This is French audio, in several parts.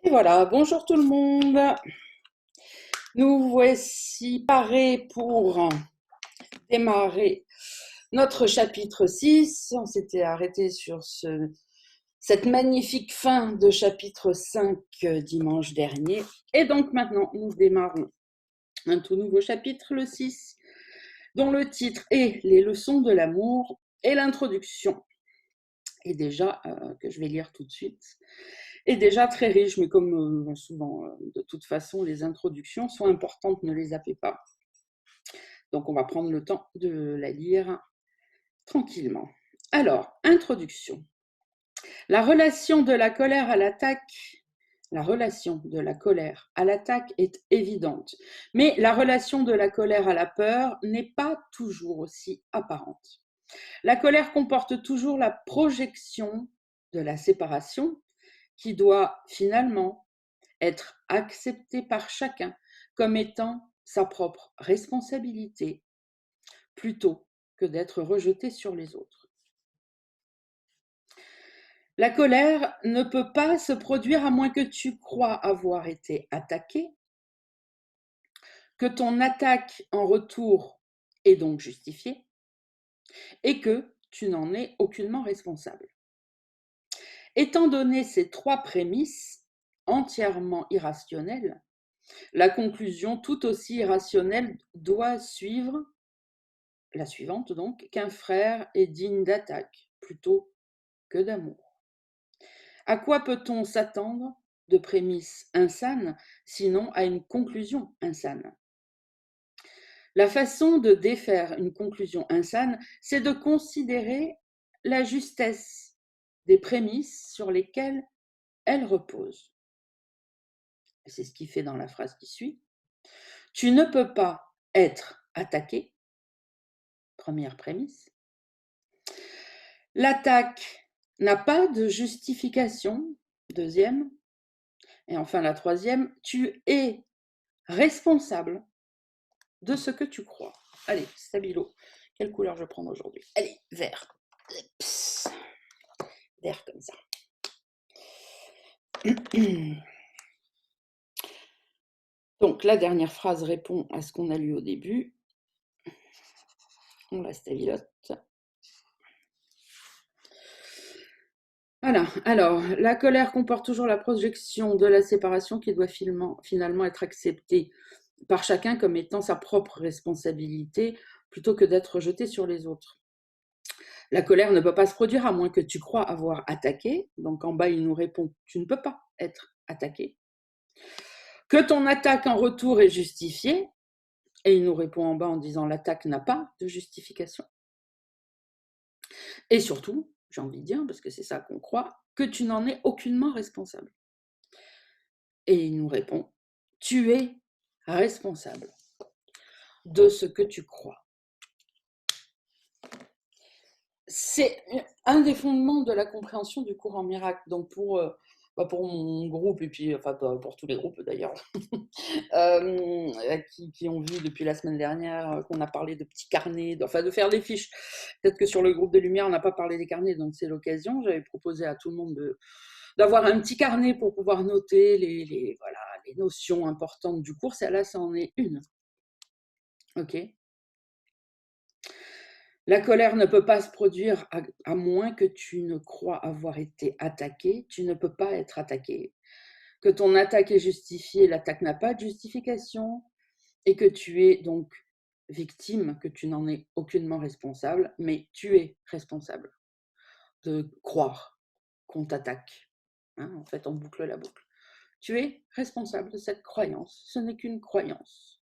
Et voilà, bonjour tout le monde. Nous voici parés pour démarrer notre chapitre 6. On s'était arrêté sur cette magnifique fin de chapitre 5 dimanche dernier. Et donc maintenant, nous démarrons un tout nouveau chapitre, le 6, dont le titre est Les leçons de l'amour et l'introduction. Et déjà, que je vais lire tout de suite, est déjà très riche, mais comme souvent, de toute façon, les introductions sont importantes, ne les zappez pas. Donc, on va prendre le temps de la lire tranquillement. Alors, introduction. La relation de la colère à l'attaque, est évidente, mais la relation de la colère à la peur n'est pas toujours aussi apparente. La colère comporte toujours la projection de la séparation qui doit finalement être acceptée par chacun comme étant sa propre responsabilité plutôt que d'être rejetée sur les autres. La colère ne peut pas se produire à moins que tu crois avoir été attaqué, que ton attaque en retour est donc justifiée et que tu n'en es aucunement responsable. Étant donné ces trois prémices entièrement irrationnelles, la conclusion tout aussi irrationnelle doit suivre la suivante donc, qu'un frère est digne d'attaque plutôt que d'amour. À quoi peut-on s'attendre de prémices insanes, sinon à une conclusion insane? La façon de défaire une conclusion insane, c'est de considérer la justesse des prémices sur lesquelles elle repose. C'est ce qu'il fait dans la phrase qui suit. Tu ne peux pas être attaqué, première prémisse. L'attaque n'a pas de justification, deuxième. Et enfin la troisième, tu es responsable de ce que tu crois. Allez, stabilo, quelle couleur je vais prendre aujourd'hui? Allez, vert. Psst. Vert comme ça. Donc la dernière phrase répond à ce qu'on a lu au début. On la stabilote. Voilà, alors la colère comporte toujours la projection de la séparation qui doit finalement être acceptée par chacun comme étant sa propre responsabilité plutôt que d'être rejetée sur les autres. La colère ne peut pas se produire à moins que tu crois avoir attaqué. Donc en bas, il nous répond, tu ne peux pas être attaqué. Que ton attaque en retour est justifiée. Et il nous répond en bas en disant, l'attaque n'a pas de justification. Et surtout, j'ai envie de dire, parce que c'est ça qu'on croit, que tu n'en es aucunement responsable. Et il nous répond, tu es responsable de ce que tu crois. C'est un des fondements de la compréhension du courant miracle. Donc pour mon groupe et puis enfin pour tous les groupes d'ailleurs qui ont vu depuis la semaine dernière qu'on a parlé de petits carnets, de faire des fiches. Peut-être que sur le groupe des Lumières on n'a pas parlé des carnets, donc c'est l'occasion. J'avais proposé à tout le monde d'avoir un petit carnet pour pouvoir noter les notions importantes du cours. Celle-là, ça en est une. Ok. La colère ne peut pas se produire à moins que tu ne crois avoir été attaqué. Tu ne peux pas être attaqué. Que ton attaque est justifiée, l'attaque n'a pas de justification et que tu es donc victime, que tu n'en es aucunement responsable, mais tu es responsable de croire qu'on t'attaque. Hein, en fait, on boucle la boucle. Tu es responsable de cette croyance. Ce n'est qu'une croyance.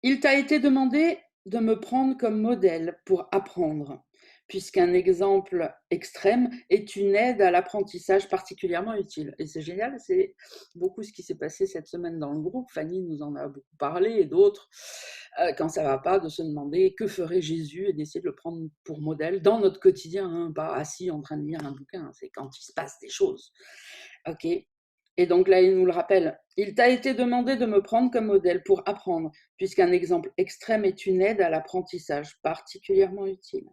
Il t'a été demandé de me prendre comme modèle pour apprendre, puisqu'un exemple extrême est une aide à l'apprentissage particulièrement utile. Et c'est génial, c'est beaucoup ce qui s'est passé cette semaine dans le groupe. Fanny nous en a beaucoup parlé et d'autres, quand ça ne va pas, de se demander que ferait Jésus et d'essayer de le prendre pour modèle dans notre quotidien, hein, pas assis en train de lire un bouquin, c'est quand il se passe des choses. Ok. Et donc là, il nous le rappelle. Il t'a été demandé de me prendre comme modèle pour apprendre, puisqu'un exemple extrême est une aide à l'apprentissage particulièrement utile.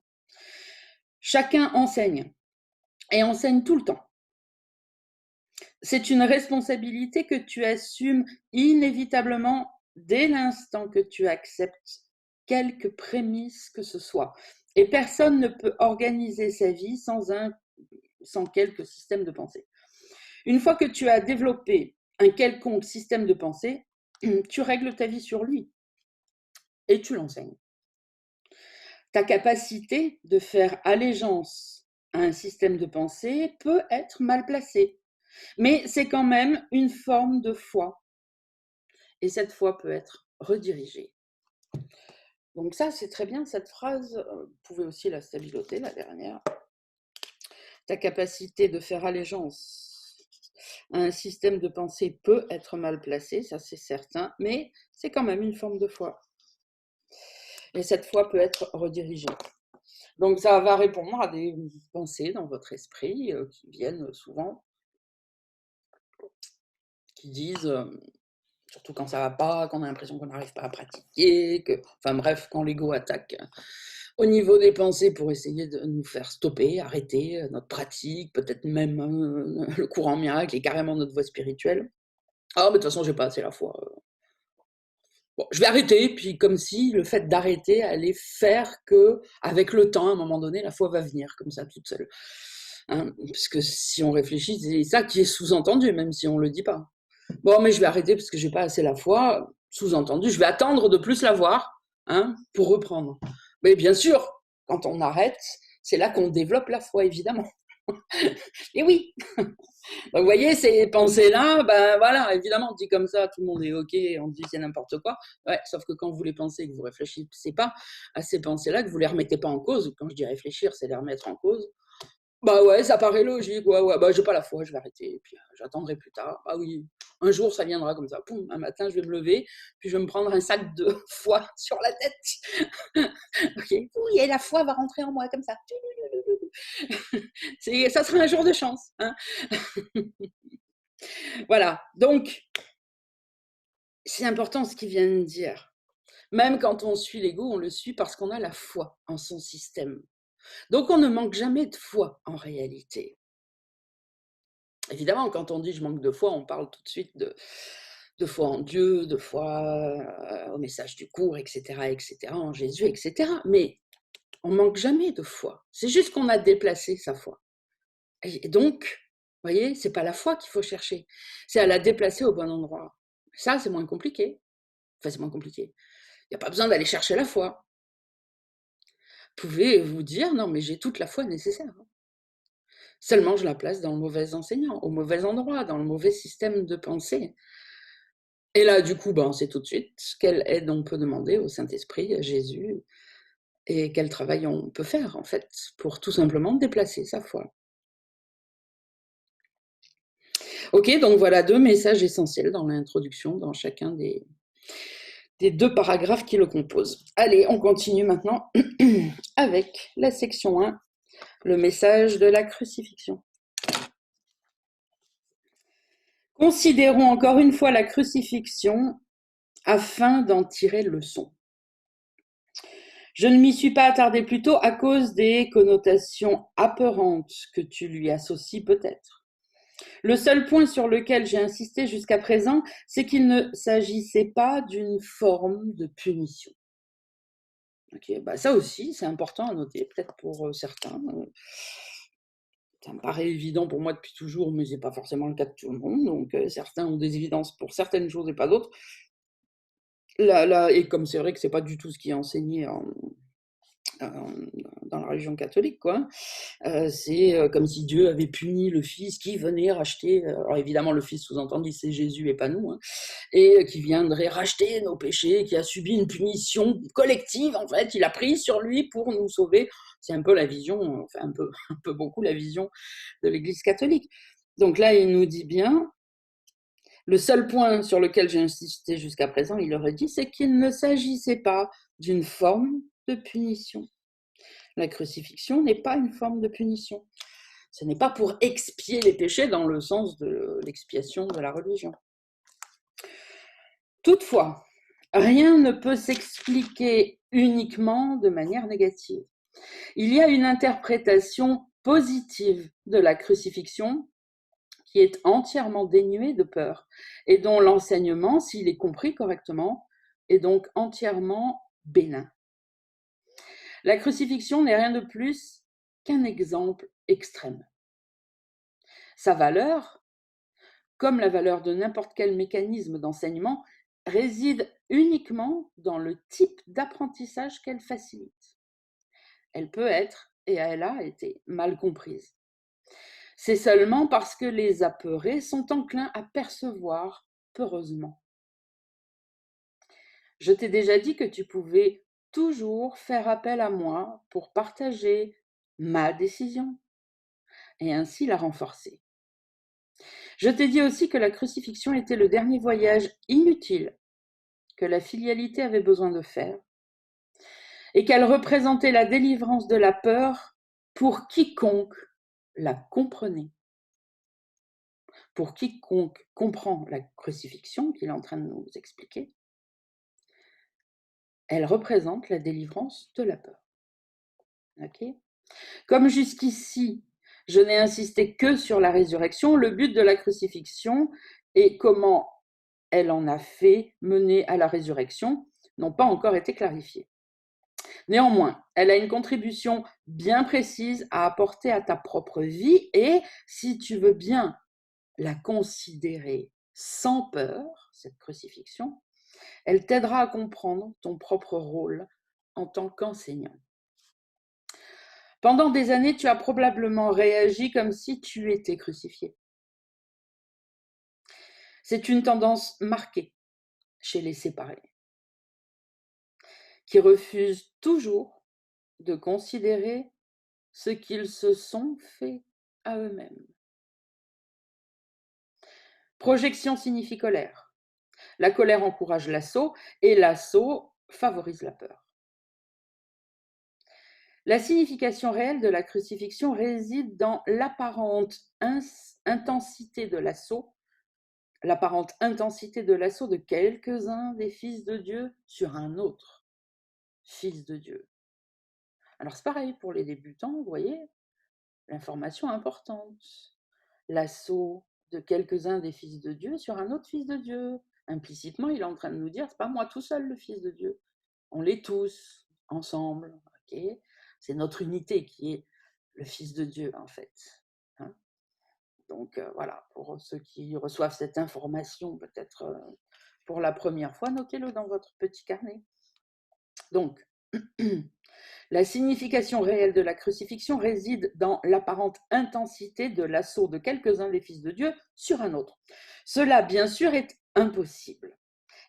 Chacun enseigne, et enseigne tout le temps. c'est une responsabilité que tu assumes inévitablement dès l'instant que tu acceptes quelque prémisse que ce soit. Et personne ne peut organiser sa vie sans quelque système de pensée. Une fois que tu as développé un quelconque système de pensée, tu règles ta vie sur lui et tu l'enseignes. Ta capacité de faire allégeance à un système de pensée peut être mal placée, mais c'est quand même une forme de foi. Et cette foi peut être redirigée. Donc ça, c'est très bien, cette phrase. Vous pouvez aussi la stabiloter, la dernière. Ta capacité de faire allégeance à un système de pensée peut être mal placée, ça c'est certain, mais c'est quand même une forme de foi. Et cette foi peut être redirigée. Donc ça va répondre à des pensées dans votre esprit qui viennent souvent, qui disent, surtout quand ça va pas, qu'on a l'impression qu'on n'arrive pas à pratiquer, enfin bref, quand l'ego attaque au niveau des pensées pour essayer de nous faire stopper, arrêter notre pratique, peut-être même le courant miracle et carrément notre voie spirituelle. Ah, mais de toute façon, j'ai pas assez la foi. Bon, je vais arrêter, puis comme si le fait d'arrêter allait faire que, avec le temps, à un moment donné, la foi va venir, comme ça, toute seule. Hein, parce que si on réfléchit, c'est ça qui est sous-entendu, même si on le dit pas. Bon, mais je vais arrêter parce que j'ai pas assez la foi. Sous-entendu, je vais attendre de plus l'avoir, hein, pour reprendre. Mais bien sûr, quand on arrête, c'est là qu'on développe la foi, évidemment. Et oui. Donc, vous voyez, ces pensées-là, ben voilà, évidemment, on dit comme ça, tout le monde est OK, on dit c'est n'importe quoi. Ouais, sauf que quand vous les pensez, que vous réfléchissez pas à ces pensées-là, que vous les remettez pas en cause, quand je dis réfléchir, c'est les remettre en cause, bah ouais, ça paraît logique, ouais, bah j'ai pas la foi, je vais arrêter, et puis j'attendrerai plus tard. Ah oui, un jour ça viendra comme ça, poum, un matin je vais me lever, puis je vais me prendre un sac de foi sur la tête. Ok, oui, et la foi va rentrer en moi comme ça. Ça sera un jour de chance. Hein. Voilà, donc c'est important ce qu'il vient de dire. Même quand on suit l'ego, on le suit parce qu'on a la foi en son système. Donc on ne manque jamais de foi en réalité. Évidemment, quand on dit je manque de foi, on parle tout de suite de foi en Dieu, de foi au message du cours, etc., en Jésus, etc. Mais on manque jamais de foi. C'est juste qu'on a déplacé sa foi. Et donc, vous voyez, c'est pas la foi qu'il faut chercher, c'est à la déplacer au bon endroit. Ça, c'est moins compliqué. Enfin, c'est moins compliqué. Il n'y a pas besoin d'aller chercher la foi. Vous pouvez vous dire, non, mais j'ai toute la foi nécessaire. Seulement, je la place dans le mauvais enseignant, au mauvais endroit, dans le mauvais système de pensée. Et là, du coup, on sait tout de suite quelle aide on peut demander au Saint-Esprit, à Jésus, et quel travail on peut faire, en fait, pour tout simplement déplacer sa foi. Ok, donc voilà 2 messages essentiels dans l'introduction, dans chacun des 2 paragraphes qui le composent. Allez, on continue maintenant avec la section 1, le message de la crucifixion. Considérons encore une fois la crucifixion afin d'en tirer leçon. Je ne m'y suis pas attardée plus tôt à cause des connotations apeurantes que tu lui associes peut-être. Le seul point sur lequel j'ai insisté jusqu'à présent, c'est qu'il ne s'agissait pas d'une forme de punition. Ok, ça aussi, c'est important à noter, peut-être pour certains. Ça me paraît évident pour moi depuis toujours, mais ce n'est pas forcément le cas de tout le monde. Donc, certains ont des évidences pour certaines choses et pas d'autres. Et comme c'est vrai que ce n'est pas du tout ce qui est enseigné dans la religion catholique, quoi. C'est comme si Dieu avait puni le Fils qui venait racheter, alors évidemment le Fils sous-entendu c'est Jésus et pas nous, hein, et qui viendrait racheter nos péchés, qui a subi une punition collective, en fait, il a pris sur lui pour nous sauver. C'est un peu la vision, enfin un peu beaucoup la vision de l'Église catholique. Donc là, il nous dit bien, le seul point sur lequel j'ai insisté jusqu'à présent, il aurait dit, c'est qu'il ne s'agissait pas d'une forme de punition. La crucifixion n'est pas une forme de punition. Ce n'est pas pour expier les péchés dans le sens de l'expiation de la religion. Toutefois, rien ne peut s'expliquer uniquement de manière négative. Il y a une interprétation positive de la crucifixion qui est entièrement dénué de peur et dont l'enseignement, s'il est compris correctement, est donc entièrement bénin. La crucifixion n'est rien de plus qu'un exemple extrême. Sa valeur, comme la valeur de n'importe quel mécanisme d'enseignement, réside uniquement dans le type d'apprentissage qu'elle facilite. Elle peut être, et elle a été, mal comprise. C'est seulement parce que les apeurés sont enclins à percevoir peureusement. Je t'ai déjà dit que tu pouvais toujours faire appel à moi pour partager ma décision et ainsi la renforcer. Je t'ai dit aussi que la crucifixion était le dernier voyage inutile que la filialité avait besoin de faire et qu'elle représentait la délivrance de la peur pour quiconque la comprenait. Pour quiconque comprend la crucifixion qu'il est en train de nous expliquer, elle représente la délivrance de la peur. Okay ? Comme jusqu'ici, je n'ai insisté que sur la résurrection, le but de la crucifixion et comment elle en a fait mener à la résurrection n'ont pas encore été clarifiés. Néanmoins, elle a une contribution bien précise à apporter à ta propre vie et, si tu veux bien la considérer sans peur, cette crucifixion, elle t'aidera à comprendre ton propre rôle en tant qu'enseignant. Pendant des années, tu as probablement réagi comme si tu étais crucifié. C'est une tendance marquée chez les séparés, qui refusent toujours de considérer ce qu'ils se sont fait à eux-mêmes. Projection signifie colère. La colère encourage l'assaut et l'assaut favorise la peur. La signification réelle de la crucifixion réside dans l'apparente intensité de l'assaut de quelques-uns des fils de Dieu sur un autre fils de Dieu. Alors c'est pareil pour les débutants, vous voyez, l'information importante. L'assaut de quelques-uns des fils de Dieu sur un autre fils de Dieu. Implicitement, il est en train de nous dire, c'est pas moi tout seul le fils de Dieu. On l'est tous, ensemble. Okay, c'est notre unité qui est le fils de Dieu, en fait. Hein. Donc voilà, pour ceux qui reçoivent cette information, peut-être pour la première fois, notez-le dans votre petit carnet. Donc, la signification réelle de la crucifixion réside dans l'apparente intensité de l'assaut de quelques-uns des fils de Dieu sur un autre. Cela, bien sûr, est impossible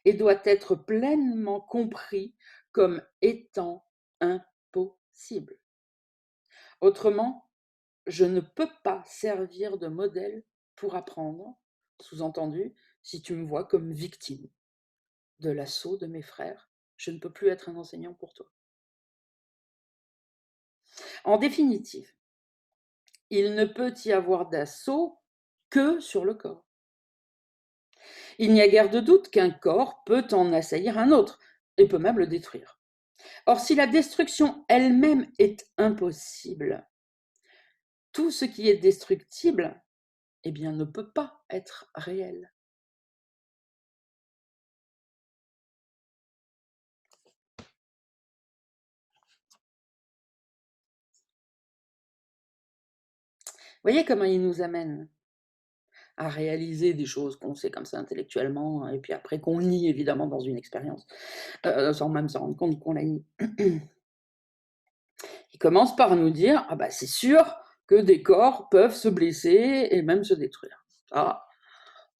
et doit être pleinement compris comme étant impossible. Autrement, je ne peux pas servir de modèle pour apprendre, sous-entendu, si tu me vois comme victime de l'assaut de mes frères, je ne peux plus être un enseignant pour toi. En définitive, il ne peut y avoir d'assaut que sur le corps. Il n'y a guère de doute qu'un corps peut en assaillir un autre et peut même le détruire. Or, si la destruction elle-même est impossible, tout ce qui est destructible, eh bien, ne peut pas être réel. Voyez comment il nous amène à réaliser des choses qu'on sait comme ça intellectuellement, et puis après qu'on nie évidemment dans une expérience, sans même se rendre compte qu'on l'a nie. Il commence par nous dire, ah bah c'est sûr que des corps peuvent se blesser et même se détruire. Ça,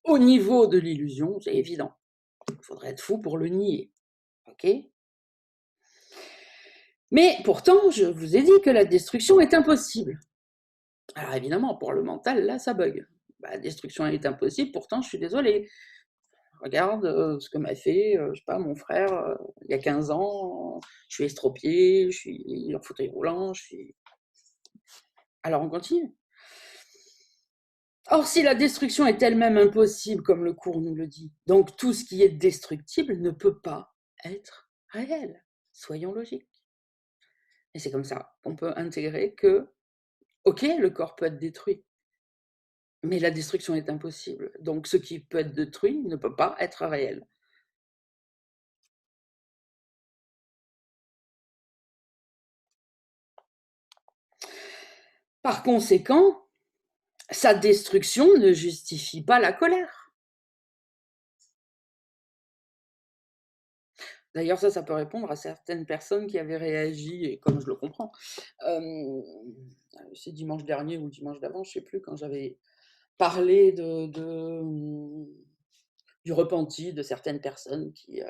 au niveau de l'illusion, c'est évident. Il faudrait être fou pour le nier. Ok ? Mais pourtant, je vous ai dit que la destruction est impossible. Alors évidemment, pour le mental, là, ça bug. La destruction est impossible, pourtant, je suis désolée. Regarde ce que m'a fait, je sais pas, mon frère, il y a 15 ans, je suis estropié, je suis en fauteuil roulant, je suis... Alors on continue. Or, si la destruction est elle-même impossible, comme le cours nous le dit, donc tout ce qui est destructible ne peut pas être réel. Soyons logiques. Et c'est comme ça qu'on peut intégrer que, ok, le corps peut être détruit, Mais la destruction est impossible. Donc ce qui peut être détruit ne peut pas être réel. Par conséquent, sa destruction ne justifie pas la colère. D'ailleurs, ça peut répondre à certaines personnes qui avaient réagi, et comme je le comprends, c'est dimanche dernier ou dimanche d'avant, je ne sais plus, quand j'avais parlé du repenti de certaines personnes qui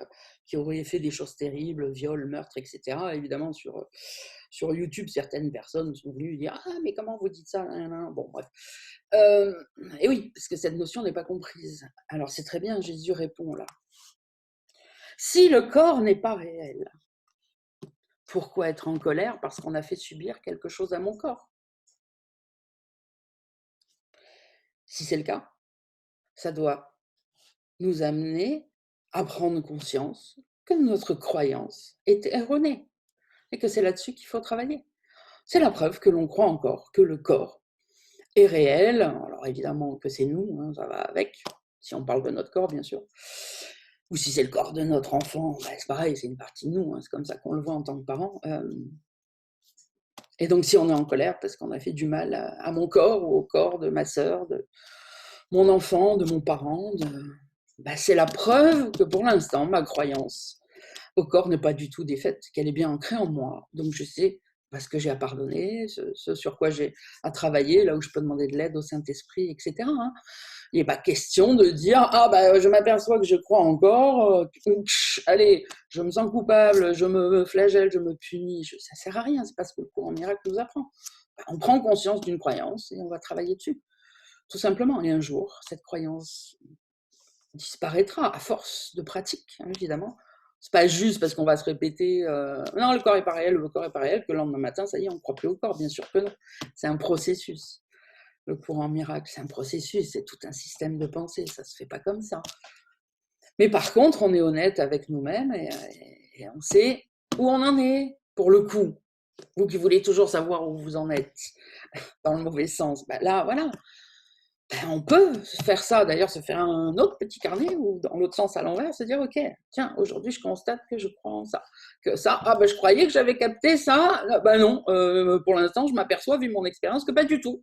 auraient fait des choses terribles, viols, meurtres, etc. Évidemment, sur YouTube, certaines personnes sont venues dire « Ah, mais comment vous dites ça ?» Bon, bref. Et oui, parce que cette notion n'est pas comprise. Alors, c'est très bien, Jésus répond là. Si le corps n'est pas réel, pourquoi être en colère parce qu'on a fait subir quelque chose à mon corps? Si c'est le cas, ça doit nous amener à prendre conscience que notre croyance est erronée et que c'est là-dessus qu'il faut travailler. C'est la preuve que l'on croit encore que le corps est réel. Alors évidemment que c'est nous, hein, ça va avec, si on parle de notre corps, bien sûr. Ou si c'est le corps de notre enfant, ben c'est pareil, c'est une partie de nous, hein, c'est comme ça qu'on le voit en tant que parent. Et donc si on est en colère parce qu'on a fait du mal à mon corps ou au corps de ma sœur, de mon enfant, de mon parent, ben c'est la preuve que pour l'instant, ma croyance au corps n'est pas du tout défaite, qu'elle est bien ancrée en moi. Donc je sais ce que j'ai à pardonner, ce sur quoi j'ai à travailler, là où je peux demander de l'aide au Saint-Esprit, etc. Hein. Il n'est pas question de dire « Ah, bah, je m'aperçois que je crois encore, allez, je me sens coupable, je me flagelle, je me punis. » Ça ne sert à rien, c'est pas ce que le courant miracle nous apprend. On prend conscience d'une croyance et on va travailler dessus, tout simplement. Et un jour, cette croyance disparaîtra à force de pratique, hein, évidemment. C'est pas juste parce qu'on va se répéter non, le corps est pas réel, le corps est pas réel, que le lendemain matin, ça y est, on ne croit plus au corps. Bien sûr que non. C'est un processus. Le courant miracle, c'est un processus, c'est tout un système de pensée, ça se fait pas comme ça. Mais par contre, on est honnête avec nous-mêmes et on sait où on en est, pour le coup. Vous qui voulez toujours savoir où vous en êtes, dans le mauvais sens, ben là, voilà. On peut faire ça, d'ailleurs, se faire un autre petit carnet ou dans l'autre sens à l'envers, se dire ok, tiens, aujourd'hui je constate que je crois en ça, que ça, ah ben je croyais que j'avais capté ça, ben non, pour l'instant je m'aperçois vu mon expérience que pas du tout.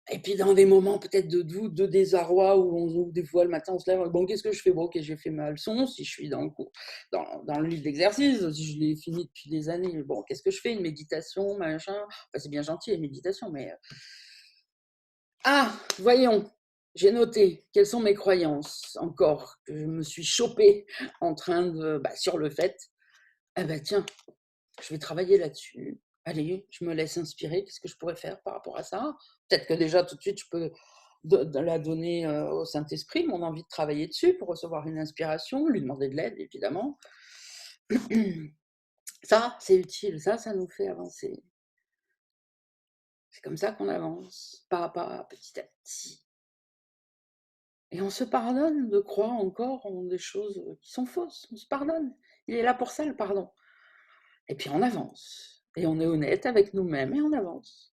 Et puis dans des moments peut-être de doute, de désarroi où on ouvre des fois le matin, on se lève, bon qu'est-ce que je fais, bon ok j'ai fait ma leçon, si je suis dans le cours, dans le livre d'exercice, si je l'ai fini depuis des années, bon qu'est-ce que je fais, une méditation, machin, enfin, c'est bien gentil les méditations, mais ah, voyons, j'ai noté quelles sont mes croyances encore, que je me suis chopée en train de, sur le fait, eh ben tiens, je vais travailler là-dessus. Allez, je me laisse inspirer, qu'est-ce que je pourrais faire par rapport à ça? Peut-être que déjà tout de suite, je peux de la donner au Saint-Esprit, mon envie de travailler dessus pour recevoir une inspiration, lui demander de l'aide, évidemment. Ça, c'est utile, ça nous fait avancer. C'est comme ça qu'on avance, pas à pas, petit à petit. Et on se pardonne de croire encore en des choses qui sont fausses. On se pardonne. Il est là pour ça, le pardon. Et puis on avance. Et on est honnête avec nous-mêmes et on avance.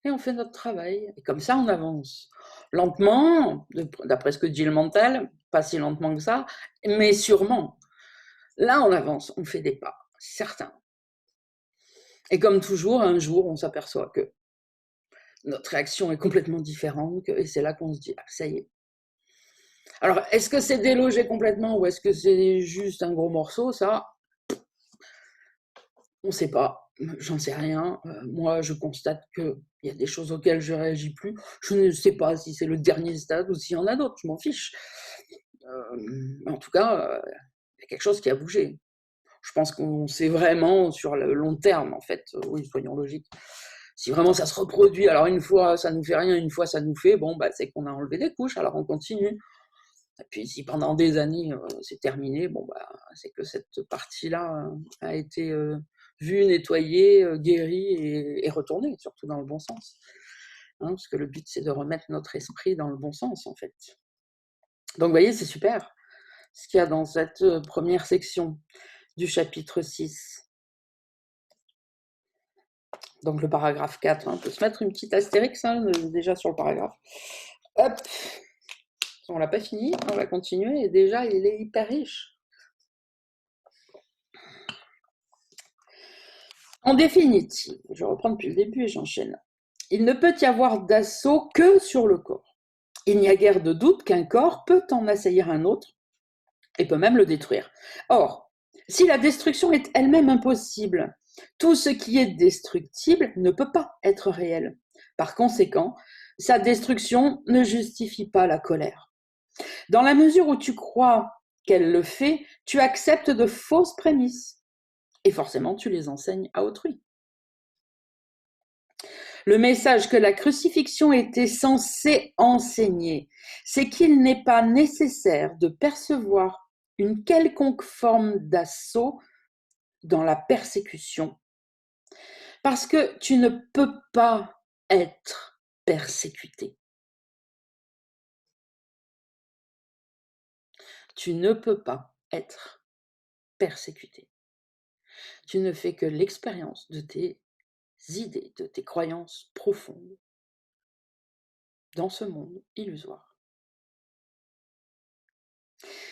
Et on fait notre travail. Et comme ça, on avance. Lentement, d'après ce que dit le mental, pas si lentement que ça, mais sûrement. Là, on avance, on fait des pas, c'est certain. Et comme toujours, un jour, on s'aperçoit que notre réaction est complètement différente, et c'est là qu'on se dit, ah, ça y est. Alors, est-ce que c'est délogé complètement ou est-ce que c'est juste un gros morceau? Ça, on ne sait pas, j'en sais rien. Moi, je constate qu'il y a des choses auxquelles je ne réagis plus. Je ne sais pas si c'est le dernier stade ou s'il y en a d'autres, je m'en fiche. En tout cas, il y a quelque chose qui a bougé. Je pense qu'on sait vraiment sur le long terme, en fait, oui, soyons logiques. Si vraiment ça se reproduit, alors une fois ça nous fait rien, une fois ça nous fait, bon, c'est qu'on a enlevé des couches, alors on continue. Et puis si pendant des années c'est terminé, bon, c'est que cette partie-là a été vue, nettoyée, guérie et retournée, surtout dans le bon sens. Hein, parce que le but, c'est de remettre notre esprit dans le bon sens, en fait. Donc, vous voyez, c'est super ce qu'il y a dans cette première section du chapitre 6. Donc le paragraphe 4, on peut se mettre une petite astérix déjà sur le paragraphe. Hop, on l'a pas fini, on va continuer, et déjà il est hyper riche. En définitive, je reprends depuis le début et j'enchaîne. Il ne peut y avoir d'assaut que sur le corps. Il n'y a guère de doute qu'un corps peut en assaillir un autre et peut même le détruire. Or, si la destruction est elle-même impossible, tout ce qui est destructible ne peut pas être réel. Par conséquent, sa destruction ne justifie pas la colère. Dans la mesure où tu crois qu'elle le fait, tu acceptes de fausses prémices et forcément tu les enseignes à autrui. Le message que la crucifixion était censée enseigner, c'est qu'il n'est pas nécessaire de percevoir une quelconque forme d'assaut dans la persécution, parce que tu ne peux pas être persécuté. Tu ne peux pas être persécuté. Tu ne fais que l'expérience de tes idées, de tes croyances profondes dans ce monde illusoire.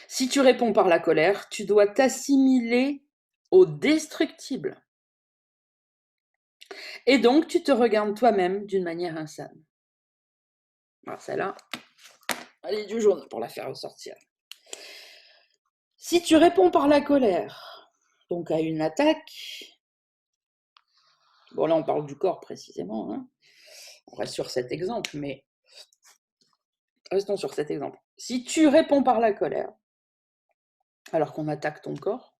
Si tu réponds par la colère, tu dois t'assimiler au destructible. Et donc, tu te regardes toi-même d'une manière insane. Alors, celle-là, elle est du jaune pour la faire ressortir. Si tu réponds par la colère, donc à une attaque, bon là on parle du corps précisément, hein. On reste sur cet exemple, mais restons sur cet exemple. Si tu réponds par la colère, alors qu'on attaque ton corps,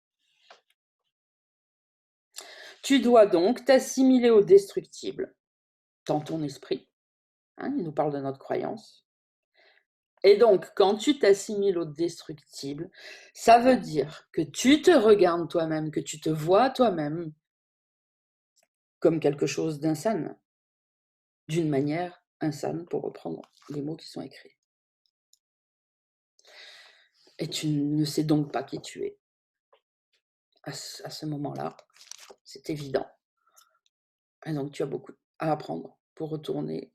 tu dois donc t'assimiler au destructible dans ton esprit. Hein, il nous parle de notre croyance. Et donc, quand tu t'assimiles au destructible, ça veut dire que tu te regardes toi-même, que tu te vois toi-même comme quelque chose d'insane, d'une manière insane, pour reprendre les mots qui sont écrits. Et tu ne sais donc pas qui tu es. À ce moment-là, c'est évident. Et donc, tu as beaucoup à apprendre pour retourner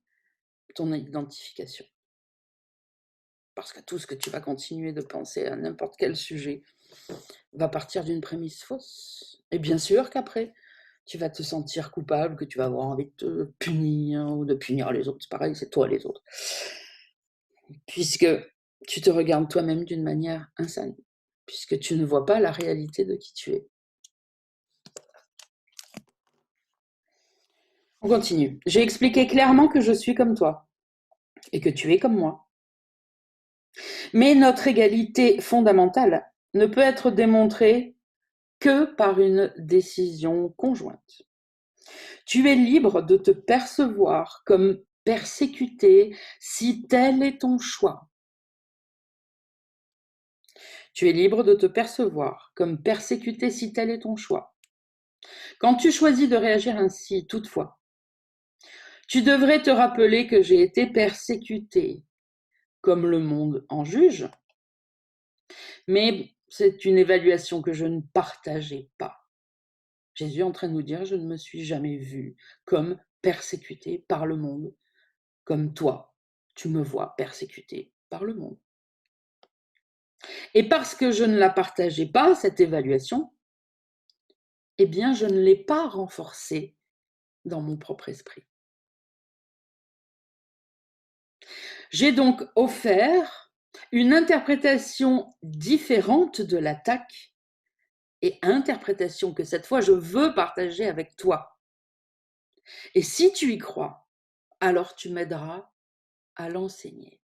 ton identification. Parce que tout ce que tu vas continuer de penser à n'importe quel sujet va partir d'une prémisse fausse. Et bien sûr qu'après, tu vas te sentir coupable, que tu vas avoir envie de te punir ou de punir les autres. C'est pareil, c'est toi les autres. Puisque tu te regardes toi-même d'une manière insane, puisque tu ne vois pas la réalité de qui tu es. On continue. J'ai expliqué clairement que je suis comme toi et que tu es comme moi. Mais notre égalité fondamentale ne peut être démontrée que par une décision conjointe. Tu es libre de te percevoir comme persécuté si tel est ton choix. Tu es libre de te percevoir comme persécuté si tel est ton choix. Quand tu choisis de réagir ainsi, toutefois, tu devrais te rappeler que j'ai été persécuté, comme le monde en juge, mais c'est une évaluation que je ne partageais pas. Jésus est en train de nous dire, je ne me suis jamais vu comme persécuté par le monde, comme toi, tu me vois persécuté par le monde. Et parce que je ne la partageais pas, cette évaluation, eh bien, je ne l'ai pas renforcée dans mon propre esprit. J'ai donc offert une interprétation différente de l'attaque et interprétation que cette fois je veux partager avec toi. Et si tu y crois, alors tu m'aideras à l'enseigner.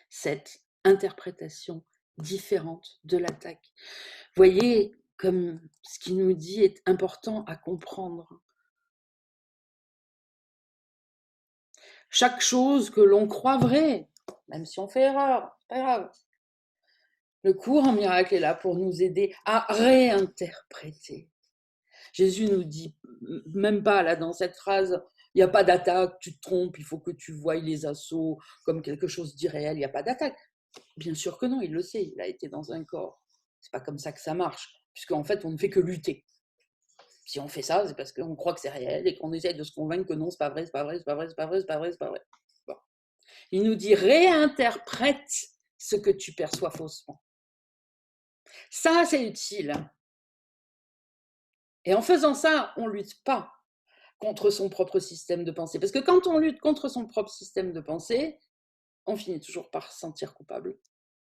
Cette interprétation différente de l'attaque. Voyez comme ce qu'il nous dit est important à comprendre. Chaque chose que l'on croit vraie, même si on fait erreur, c'est pas grave. Le cours en miracle est là pour nous aider à réinterpréter. Jésus nous dit, même pas là dans cette phrase, il n'y a pas d'attaque, tu te trompes, il faut que tu voies les assauts comme quelque chose d'irréel, il n'y a pas d'attaque. Bien sûr que non, il le sait, il a été dans un corps. C'est pas comme ça que ça marche, puisqu'en fait, on ne fait que lutter. Si on fait ça, c'est parce qu'on croit que c'est réel et qu'on essaye de se convaincre que non, c'est pas vrai, c'est pas vrai, c'est pas vrai, c'est pas vrai, c'est pas vrai, c'est pas vrai. Bon. Il nous dit réinterprète ce que tu perçois faussement. Ça, c'est utile. Et en faisant ça, on ne lutte pas contre son propre système de pensée. Parce que quand on lutte contre son propre système de pensée, on finit toujours par se sentir coupable.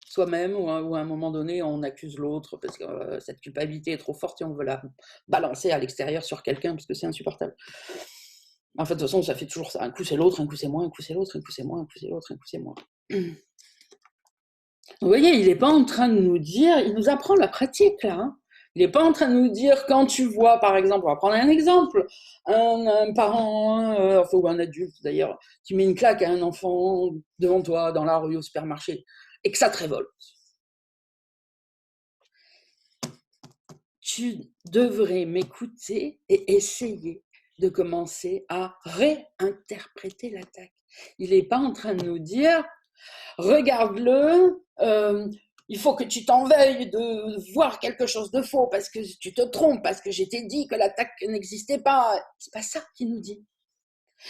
Soi-même, ou à un moment donné, on accuse l'autre parce que cette culpabilité est trop forte et on veut la balancer à l'extérieur sur quelqu'un parce que c'est insupportable. En fait, de toute façon, ça fait toujours ça. Un coup, c'est l'autre, un coup, c'est moi, un coup, c'est l'autre, un coup, c'est moi, un coup, c'est l'autre, un coup, c'est moi. Vous voyez, il n'est pas en train de nous dire, il nous apprend la pratique, là. Hein. Il n'est pas en train de nous dire, quand tu vois, par exemple, on va prendre un exemple, un parent, ou un adulte d'ailleurs, qui met une claque à un enfant devant toi, dans la rue, au supermarché, et que ça te révolte. Tu devrais m'écouter et essayer de commencer à réinterpréter l'attaque. Il n'est pas en train de nous dire, regarde-le, il faut que tu t'en veuilles de voir quelque chose de faux parce que tu te trompes, parce que je t'ai dit que l'attaque n'existait pas. C'est pas ça qu'il nous dit.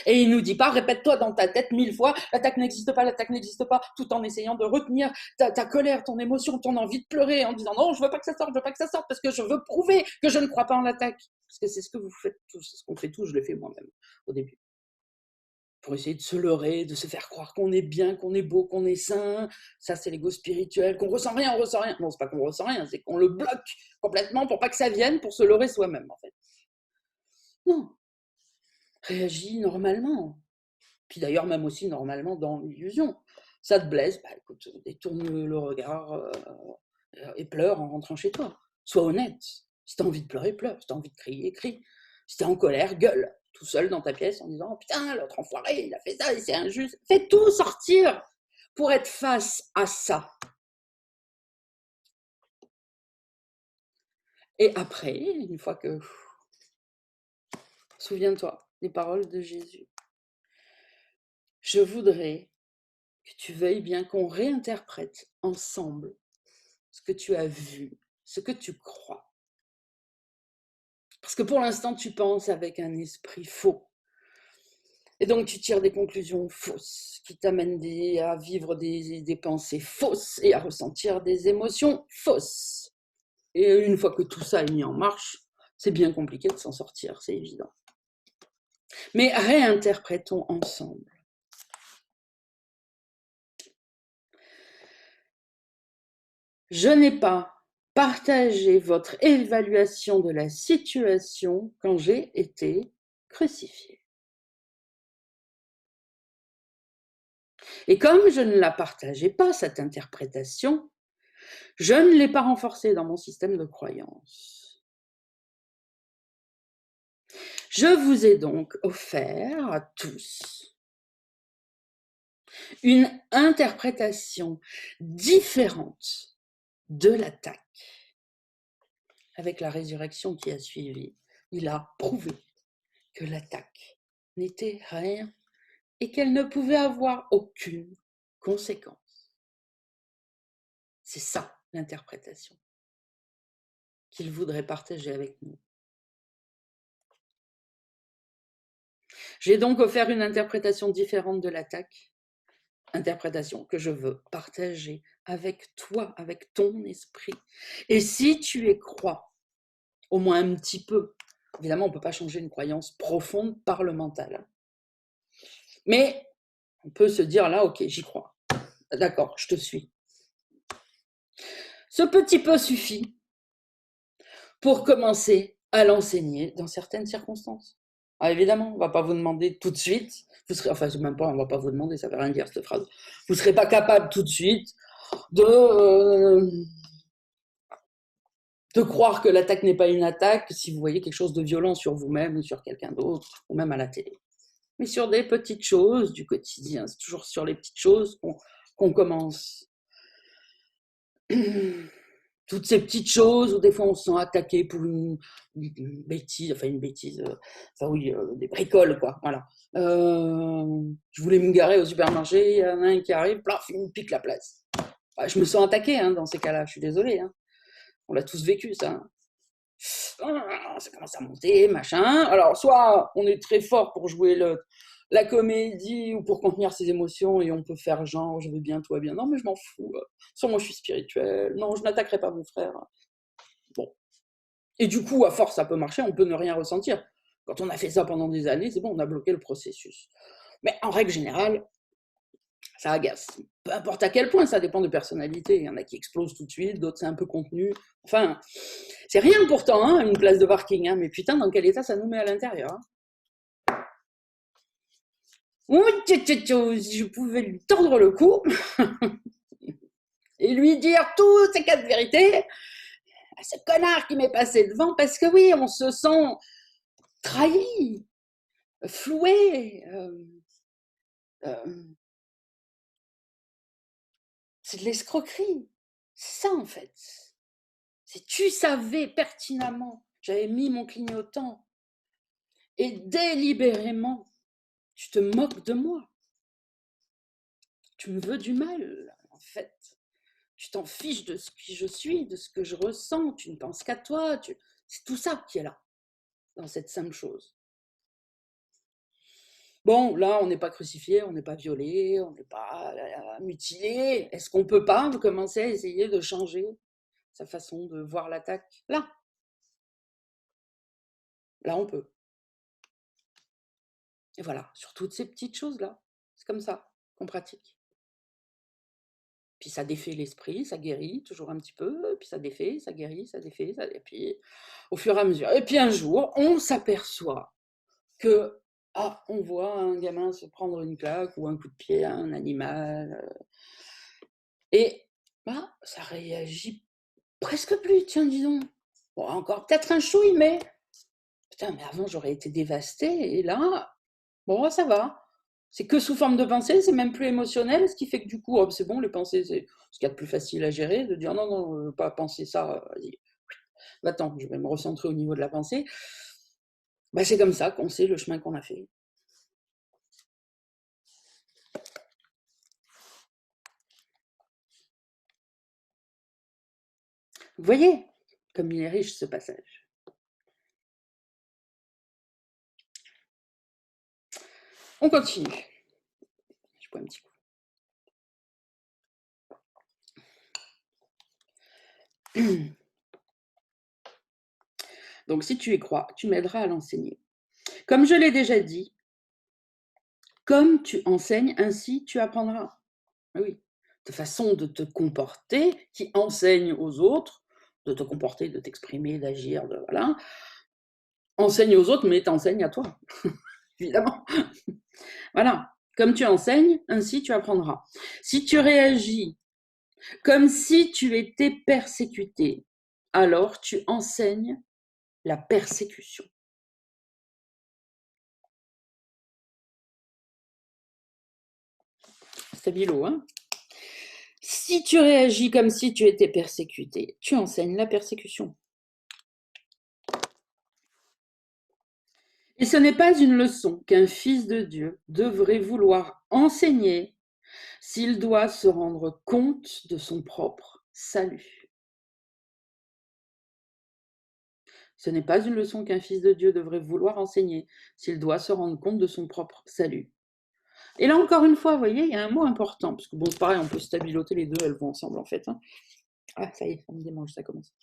Et il nous dit pas, répète-toi dans ta tête 1000 fois, l'attaque n'existe pas, tout en essayant de retenir ta colère, ton émotion, ton envie de pleurer, en disant non, je veux pas que ça sorte, parce que je veux prouver que je ne crois pas en l'attaque. Parce que c'est ce que vous faites tous, c'est ce qu'on fait tous, je l'ai fait moi-même au début. Pour essayer de se leurrer, de se faire croire qu'on est bien, qu'on est beau, qu'on est sain. Ça, c'est l'ego spirituel, qu'on ressent rien, on ressent rien. Non, c'est pas qu'on ressent rien, c'est qu'on le bloque complètement pour pas que ça vienne, pour se leurrer soi-même, en fait. Non. Réagis normalement. Puis d'ailleurs, même aussi normalement dans l'illusion. Ça te blesse, bah écoute, détourne le regard et pleure en rentrant chez toi. Sois honnête. Si t'as envie de pleurer, pleure. Si t'as envie de crier, crie. Si t'es en colère, gueule. Tout seul dans ta pièce en disant « Putain, l'autre enfoiré, il a fait ça et c'est injuste. » Fais tout sortir pour être face à ça. Et après, une fois que... Souviens-toi des paroles de Jésus. Je voudrais que tu veuilles bien qu'on réinterprète ensemble ce que tu as vu, ce que tu crois. Parce que pour l'instant, tu penses avec un esprit faux. Et donc, tu tires des conclusions fausses qui t'amènent à vivre des pensées fausses et à ressentir des émotions fausses. Et une fois que tout ça est mis en marche, c'est bien compliqué de s'en sortir, c'est évident. Mais réinterprétons ensemble. Je n'ai pas partagé votre évaluation de la situation quand j'ai été crucifié. Et comme je ne la partageais pas, cette interprétation, je ne l'ai pas renforcée dans mon système de croyance. Je vous ai donc offert à tous une interprétation différente de l'attaque. Avec la résurrection qui a suivi, il a prouvé que l'attaque n'était rien et qu'elle ne pouvait avoir aucune conséquence. C'est ça l'interprétation qu'il voudrait partager avec nous. J'ai donc offert une interprétation différente de l'attaque, interprétation que je veux partager avec toi, avec ton esprit. Et si tu y crois, au moins un petit peu, évidemment on ne peut pas changer une croyance profonde par le mental, mais on peut se dire là, ok, j'y crois, d'accord, je te suis. Ce petit peu suffit pour commencer à l'enseigner dans certaines circonstances. Ah, évidemment, on ne va pas vous demander tout de suite, vous serez, enfin, même pas, on ne va pas vous demander, ça ne veut rien dire cette phrase, vous ne serez pas capable tout de suite de croire que l'attaque n'est pas une attaque si vous voyez quelque chose de violent sur vous-même ou sur quelqu'un d'autre, ou même à la télé. Mais sur des petites choses du quotidien, c'est toujours sur les petites choses qu'on commence. Toutes ces petites choses où des fois on se sent attaqué pour une bêtise, des bricoles, quoi, voilà. Je voulais me garer au supermarché, il y en a un qui arrive, plaf, il me pique la place. Je me sens attaqué dans ces cas-là, je suis désolée. On l'a tous vécu, ça. Ça commence à monter, machin. Alors, soit on est très fort pour jouer la comédie ou pour contenir ses émotions et on peut faire genre, je vais bien, toi bien. Non, mais je m'en fous. Soit moi, je suis spirituel. Non, je n'attaquerai pas mon frère. Bon. Et du coup, à force, ça peut marcher, on peut ne rien ressentir. Quand on a fait ça pendant des années, c'est bon, on a bloqué le processus. Mais en règle générale, ça agace. Peu importe à quel point, ça dépend de personnalité. Il y en a qui explosent tout de suite, d'autres c'est un peu contenu. Enfin, c'est rien pourtant, hein, une place de parking, hein, mais putain, dans quel état ça nous met à l'intérieur, hein. Si je pouvais lui tordre le cou et lui dire toutes ces quatre vérités à ce connard qui m'est passé devant, parce que oui, on se sent trahi, floué. C'est de l'escroquerie. C'est ça en fait. Si tu savais pertinemment, j'avais mis mon clignotant et délibérément, tu te moques de moi. Tu me veux du mal, en fait. Tu t'en fiches de ce que je suis, de ce que je ressens. Tu ne penses qu'à toi. C'est tout ça qui est là, dans cette simple chose. Bon, là, on n'est pas crucifié, on n'est pas violé, on n'est pas mutilé. Est-ce qu'on ne peut pas commencer à essayer de changer sa façon de voir l'attaque? Là, on peut. Et voilà, sur toutes ces petites choses-là. C'est comme ça qu'on pratique. Puis ça défait l'esprit, ça guérit toujours un petit peu, puis ça défait, ça guérit, ça défait, et puis au fur et à mesure. Et puis un jour, on s'aperçoit que, on voit un gamin se prendre une claque ou un coup de pied à un animal, et ça réagit presque plus, tiens, dis donc. Bon, encore peut-être un chouille, mais putain, mais avant j'aurais été dévastée, et là, bon, ça va. C'est que sous forme de pensée, c'est même plus émotionnel, ce qui fait que du coup, c'est bon, les pensées, c'est ce qu'il y a de plus facile à gérer, de dire non, non, pas penser ça, vas-y, va-t'en, je vais me recentrer au niveau de la pensée. C'est comme ça qu'on sait le chemin qu'on a fait. Vous voyez comme il est riche ce passage. On continue. Je bois un petit coup. Donc si tu y crois, tu m'aideras à l'enseigner. Comme je l'ai déjà dit, comme tu enseignes, ainsi tu apprendras. Oui, de façon de te comporter qui enseigne aux autres, de te comporter, de t'exprimer, d'agir, voilà. Enseigne aux autres, mais t'enseignes à toi, évidemment. Voilà, comme tu enseignes, ainsi tu apprendras. Si tu réagis comme si tu étais persécuté, alors tu enseignes la persécution. Stabilo, hein? Si tu réagis comme si tu étais persécuté, tu enseignes la persécution. Et ce n'est pas une leçon qu'un fils de Dieu devrait vouloir enseigner s'il doit se rendre compte de son propre salut. Ce n'est pas une leçon qu'un fils de Dieu devrait vouloir enseigner s'il doit se rendre compte de son propre salut. Et là, encore une fois, vous voyez, il y a un mot important, parce que bon, c'est pareil, on peut stabiloter les deux, elles vont ensemble en fait. Hein. Ah, ça y est, samedi dimanche, ça commence.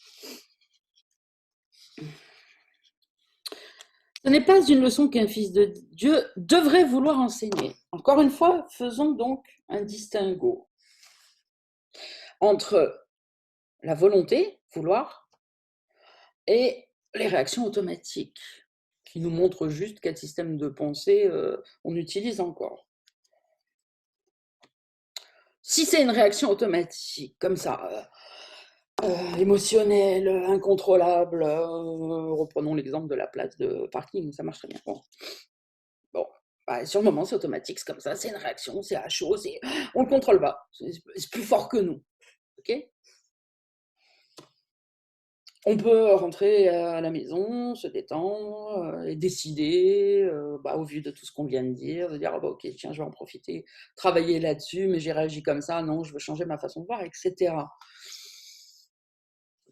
Ce n'est pas une leçon qu'un fils de Dieu devrait vouloir enseigner. Encore une fois, faisons donc un distinguo entre la volonté, vouloir, et les réactions automatiques, qui nous montrent juste quel système de pensée on utilise encore. Si c'est une réaction automatique, comme ça, émotionnelle, incontrôlable, reprenons l'exemple de la place de parking, ça marche très bien. Bon. Sur le moment, c'est automatique, c'est comme ça, c'est une réaction, c'est à chaud, on ne le contrôle pas, c'est plus fort que nous. Okay, on peut rentrer à la maison, se détendre et décider, au vu de tout ce qu'on vient de dire, ok, tiens, je vais en profiter, travailler là-dessus, mais j'ai réagi comme ça, non, je veux changer ma façon de voir, etc.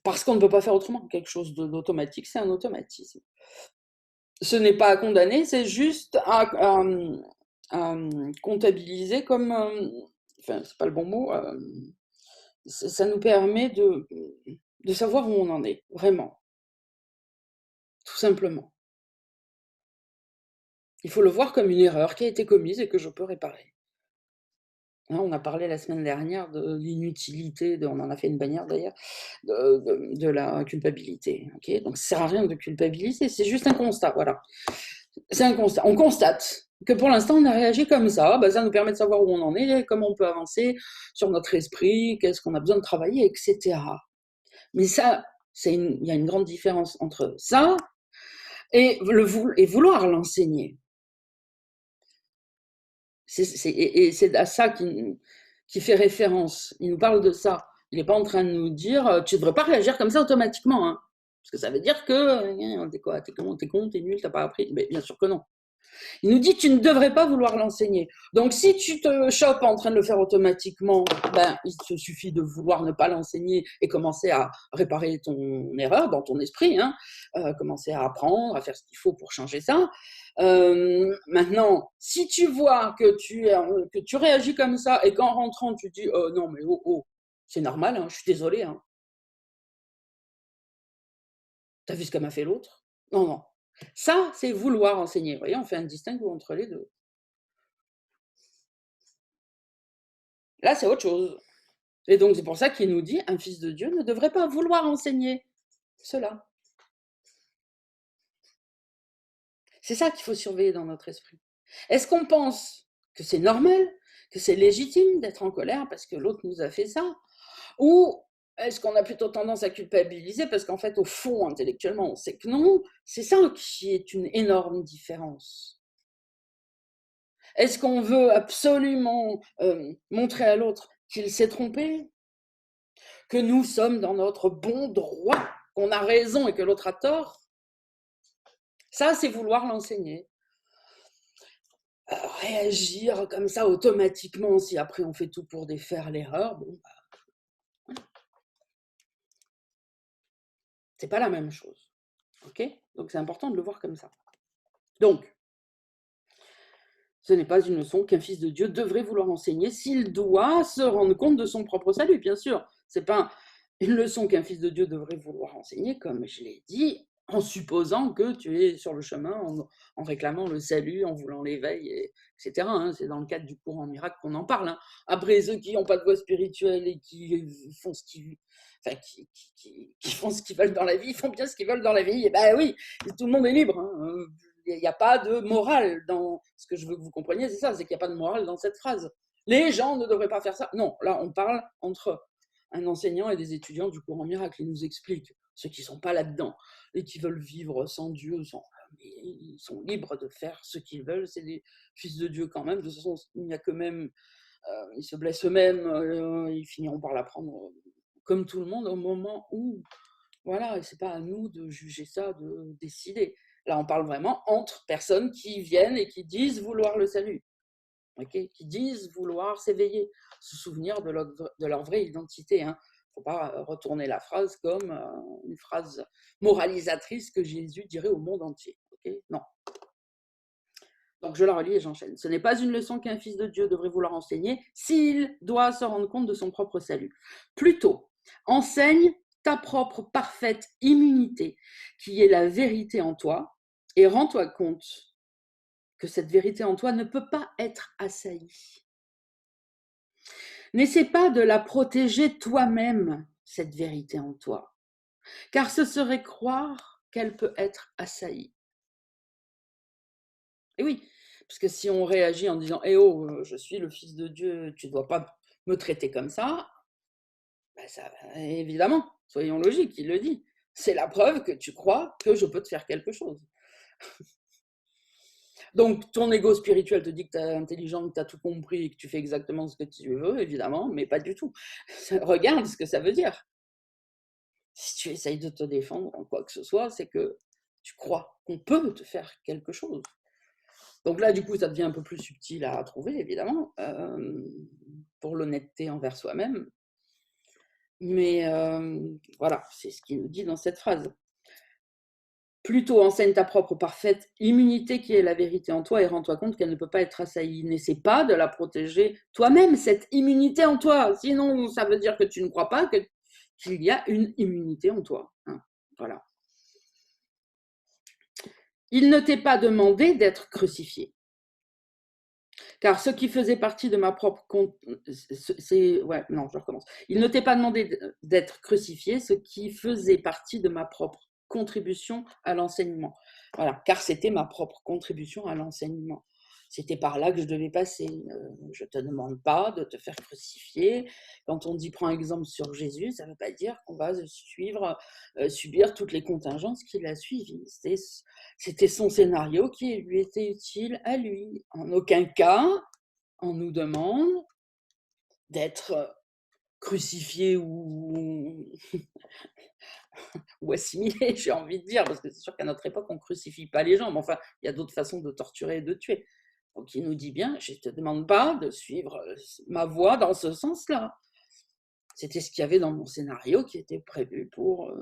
Parce qu'on ne peut pas faire autrement. Quelque chose d'automatique, c'est un automatisme. Ce n'est pas à condamner, c'est juste à comptabiliser comme... enfin, c'est pas le bon mot. Ça nous permet de savoir où on en est, vraiment. Tout simplement. Il faut le voir comme une erreur qui a été commise et que je peux réparer. Hein, on a parlé la semaine dernière de l'inutilité, on en a fait une bannière d'ailleurs, de la culpabilité. Okay, donc ça ne sert à rien de culpabiliser, c'est juste un constat. Voilà. C'est un constat. On constate que pour l'instant on a réagi comme ça, bah, ça nous permet de savoir où on en est, comment on peut avancer sur notre esprit, qu'est-ce qu'on a besoin de travailler, etc. Mais ça, il y a une grande différence entre ça et vouloir l'enseigner. Et c'est à ça qui fait référence. Il nous parle de ça. Il n'est pas en train de nous dire tu ne devrais pas réagir comme ça automatiquement. Hein, parce que ça veut dire que t'es quoi, t'es con, t'es nul, t'as pas appris. Mais bien sûr que non. Il nous dit tu ne devrais pas vouloir l'enseigner. Donc si tu te chopes en train de le faire automatiquement, ben, il te suffit de vouloir ne pas l'enseigner et commencer à réparer ton erreur dans ton esprit, hein, commencer à apprendre, à faire ce qu'il faut pour changer ça. Maintenant, si tu vois que tu réagis comme ça et qu'en rentrant tu dis non mais oh, c'est normal, hein, je suis désolée, hein. T'as vu ce que m'a fait l'autre? Non. Ça, c'est vouloir enseigner. Vous voyez, on fait un distinguo entre les deux. Là, c'est autre chose. Et donc, c'est pour ça qu'il nous dit un fils de Dieu ne devrait pas vouloir enseigner cela. C'est ça qu'il faut surveiller dans notre esprit. Est-ce qu'on pense que c'est normal, que c'est légitime d'être en colère parce que l'autre nous a fait ça? Ou est-ce qu'on a plutôt tendance à culpabiliser parce qu'en fait, au fond, intellectuellement, on sait que non? C'est ça qui est une énorme différence. Est-ce qu'on veut absolument montrer à l'autre qu'il s'est trompé, que nous sommes dans notre bon droit, qu'on a raison et que l'autre a tort? Ça, c'est vouloir l'enseigner. Réagir comme ça automatiquement, si après on fait tout pour défaire l'erreur, bon, bah, c'est pas la même chose. Ok? Donc c'est important de le voir comme ça. Donc, ce n'est pas une leçon qu'un fils de Dieu devrait vouloir enseigner s'il doit se rendre compte de son propre salut, bien sûr. C'est pas une leçon qu'un fils de Dieu devrait vouloir enseigner, comme je l'ai dit, en supposant que tu es sur le chemin, en réclamant le salut, en voulant l'éveil, etc. Hein. C'est dans le cadre du courant miracle qu'on en parle. Hein. Après, ceux qui n'ont pas de voie spirituelle et qui font ce qu'ils enfin, qui font ce qu'ils veulent dans la vie, ils font bien ce qu'ils veulent dans la vie. Et ben oui, tout le monde est libre. Hein. Il n'y a pas de morale dans ce que je veux que vous compreniez, c'est ça, c'est qu'il n'y a pas de morale dans cette phrase. Les gens ne devraient pas faire ça. Non, là, on parle entre un enseignant et des étudiants du courant miracle. Ils nous expliquent, ceux qui ne sont pas là-dedans, et qui veulent vivre sans Dieu, ils sont libres de faire ce qu'ils veulent. C'est des fils de Dieu quand même. De toute façon, il n'y a que même, ils se blessent eux-mêmes, ils finiront par l'apprendre comme tout le monde au moment où, voilà, et c'est pas à nous de juger ça, de décider. Là, on parle vraiment entre personnes qui viennent et qui disent vouloir le salut, okay, qui disent vouloir s'éveiller, se souvenir de leur vraie identité. Il ne faut pas retourner la phrase comme une phrase moralisatrice que Jésus dirait au monde entier. Okay, non. Donc je la relis et j'enchaîne. Ce n'est pas une leçon qu'un fils de Dieu devrait vouloir enseigner s'il doit se rendre compte de son propre salut. Plutôt, enseigne ta propre parfaite immunité, qui est la vérité en toi, et rends-toi compte que cette vérité en toi ne peut pas être assaillie. N'essaie pas de la protéger toi-même, cette vérité en toi, car ce serait croire qu'elle peut être assaillie. Et oui, parce que si on réagit en disant eh oh, je suis le fils de Dieu, tu ne dois pas me traiter comme ça, ben ça, évidemment, soyons logiques, il le dit. C'est la preuve que tu crois que je peux te faire quelque chose. Donc, ton ego spirituel te dit que tu es intelligent, que tu as tout compris et que tu fais exactement ce que tu veux, évidemment, mais pas du tout. Regarde ce que ça veut dire. Si tu essayes de te défendre en quoi que ce soit, c'est que tu crois qu'on peut te faire quelque chose. Donc là, du coup, ça devient un peu plus subtil à trouver, évidemment, pour l'honnêteté envers soi-même. Mais voilà, c'est ce qu'il nous dit dans cette phrase. Plutôt enseigne ta propre parfaite immunité qui est la vérité en toi et rends-toi compte qu'elle ne peut pas être assaillie. N'essaie pas de la protéger toi-même, cette immunité en toi. Sinon, ça veut dire que tu ne crois pas qu'il y a une immunité en toi. Hein. Voilà. Il ne t'est pas demandé d'être crucifié. Car ce qui faisait partie de ma propre... je recommence. Il ne t'est pas demandé d'être crucifié, ce qui faisait partie de ma propre contribution à l'enseignement. Voilà, car c'était ma propre contribution à l'enseignement. C'était par là que je devais passer. Je ne te demande pas de te faire crucifier. Quand on dit prends exemple sur Jésus, ça ne veut pas dire qu'on va subir toutes les contingences qu'il a suivies. C'était son scénario qui lui était utile à lui. En aucun cas, on nous demande d'être crucifié ou assimilé, j'ai envie de dire, parce que c'est sûr qu'à notre époque, on ne crucifie pas les gens, mais enfin, il y a d'autres façons de torturer et de tuer. Donc il nous dit bien, je ne te demande pas de suivre ma voie dans ce sens-là. C'était ce qu'il y avait dans mon scénario qui était prévu pour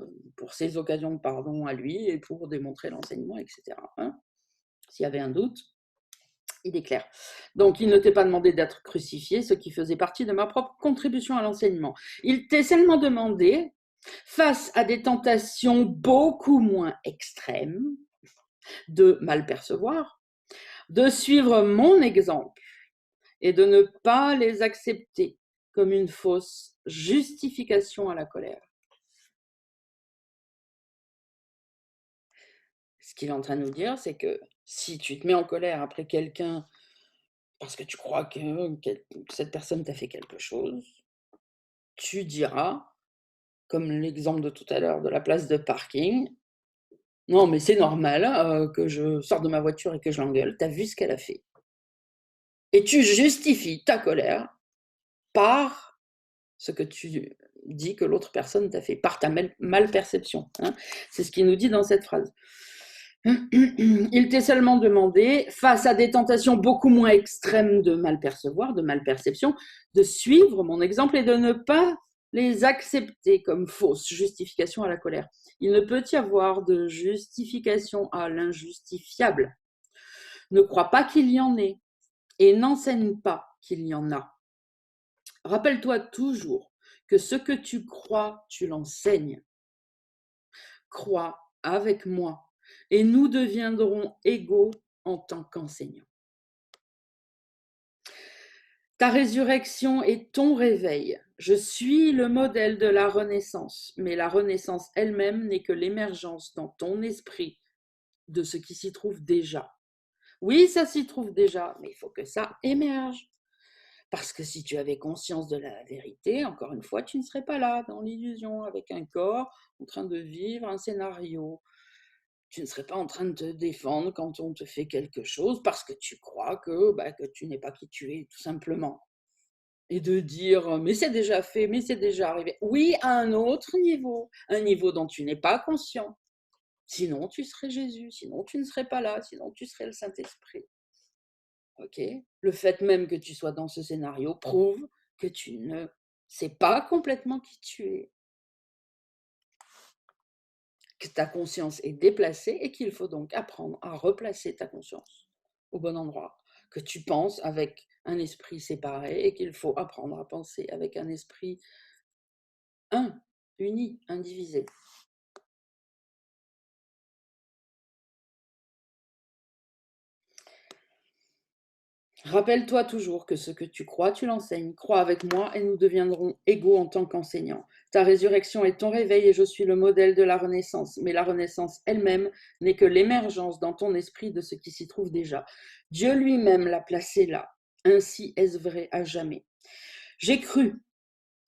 ces occasions de pardon à lui et pour démontrer l'enseignement, etc. Hein. S'il y avait un doute, il est clair. Donc, il ne t'est pas demandé d'être crucifié, ce qui faisait partie de ma propre contribution à l'enseignement. Il t'est seulement demandé, face à des tentations beaucoup moins extrêmes de mal percevoir, de suivre mon exemple et de ne pas les accepter comme une fausse justification à la colère. Ce qu'il est en train de nous dire, c'est que si tu te mets en colère après quelqu'un parce que tu crois que cette personne t'a fait quelque chose, tu diras, comme l'exemple de tout à l'heure de la place de parking, non mais c'est normal que je sorte de ma voiture et que je l'engueule, t'as vu ce qu'elle a fait. Et tu justifies ta colère par ce que tu dis que l'autre personne t'a fait, par ta malperception. Hein. C'est ce qu'il nous dit dans cette phrase. Il t'est seulement demandé, face à des tentations beaucoup moins extrêmes de mal percevoir, de malperception, de suivre mon exemple et de ne pas les accepter comme fausses justifications à la colère. Il ne peut y avoir de justification à l'injustifiable. Ne crois pas qu'il y en ait et n'enseigne pas qu'il y en a. Rappelle-toi toujours que ce que tu crois, tu l'enseignes. Crois avec moi et nous deviendrons égaux en tant qu'enseignants. Ta résurrection est ton réveil. Je suis le modèle de la renaissance, mais la renaissance elle-même n'est que l'émergence dans ton esprit de ce qui s'y trouve déjà. Oui, ça s'y trouve déjà, mais il faut que ça émerge. Parce que si tu avais conscience de la vérité, encore une fois, tu ne serais pas là, dans l'illusion, avec un corps, en train de vivre un scénario. Tu ne serais pas en train de te défendre quand on te fait quelque chose parce que tu crois que tu n'es pas qui tu es, tout simplement. Et de dire, mais c'est déjà fait, mais c'est déjà arrivé. Oui, à un autre niveau, un niveau dont tu n'es pas conscient. Sinon, tu serais Jésus, sinon tu ne serais pas là, sinon tu serais le Saint-Esprit. Ok. Le fait même que tu sois dans ce scénario prouve que tu ne sais pas complètement qui tu es, que ta conscience est déplacée et qu'il faut donc apprendre à replacer ta conscience au bon endroit, que tu penses avec un esprit séparé et qu'il faut apprendre à penser avec un esprit un, uni, indivisé. Rappelle-toi toujours que ce que tu crois, tu l'enseignes. Crois avec moi et nous deviendrons égaux en tant qu'enseignants. Ta résurrection est ton réveil et je suis le modèle de la renaissance. Mais la renaissance elle-même n'est que l'émergence dans ton esprit de ce qui s'y trouve déjà. Dieu lui-même l'a placé là. Ainsi est-ce vrai à jamais. J'ai cru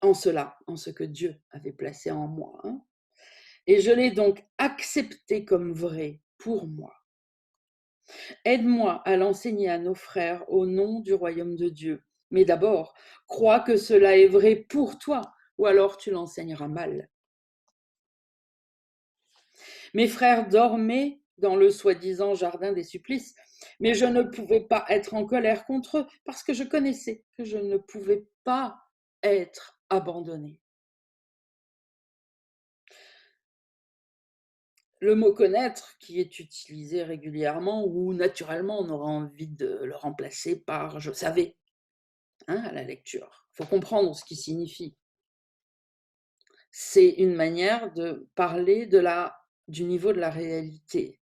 en cela, en ce que Dieu avait placé en moi. Hein, et je l'ai donc accepté comme vrai pour moi. Aide-moi à l'enseigner à nos frères au nom du royaume de Dieu. Mais d'abord, crois que cela est vrai pour toi, ou alors tu l'enseigneras mal. Mes frères dormaient dans le soi-disant jardin des supplices, mais je ne pouvais pas être en colère contre eux parce que je connaissais que je ne pouvais pas être abandonné. Le mot connaître qui est utilisé régulièrement ou naturellement, on aura envie de le remplacer par je savais, hein, à la lecture. Il faut comprendre ce qu'il signifie. C'est une manière de parler du niveau de la réalité.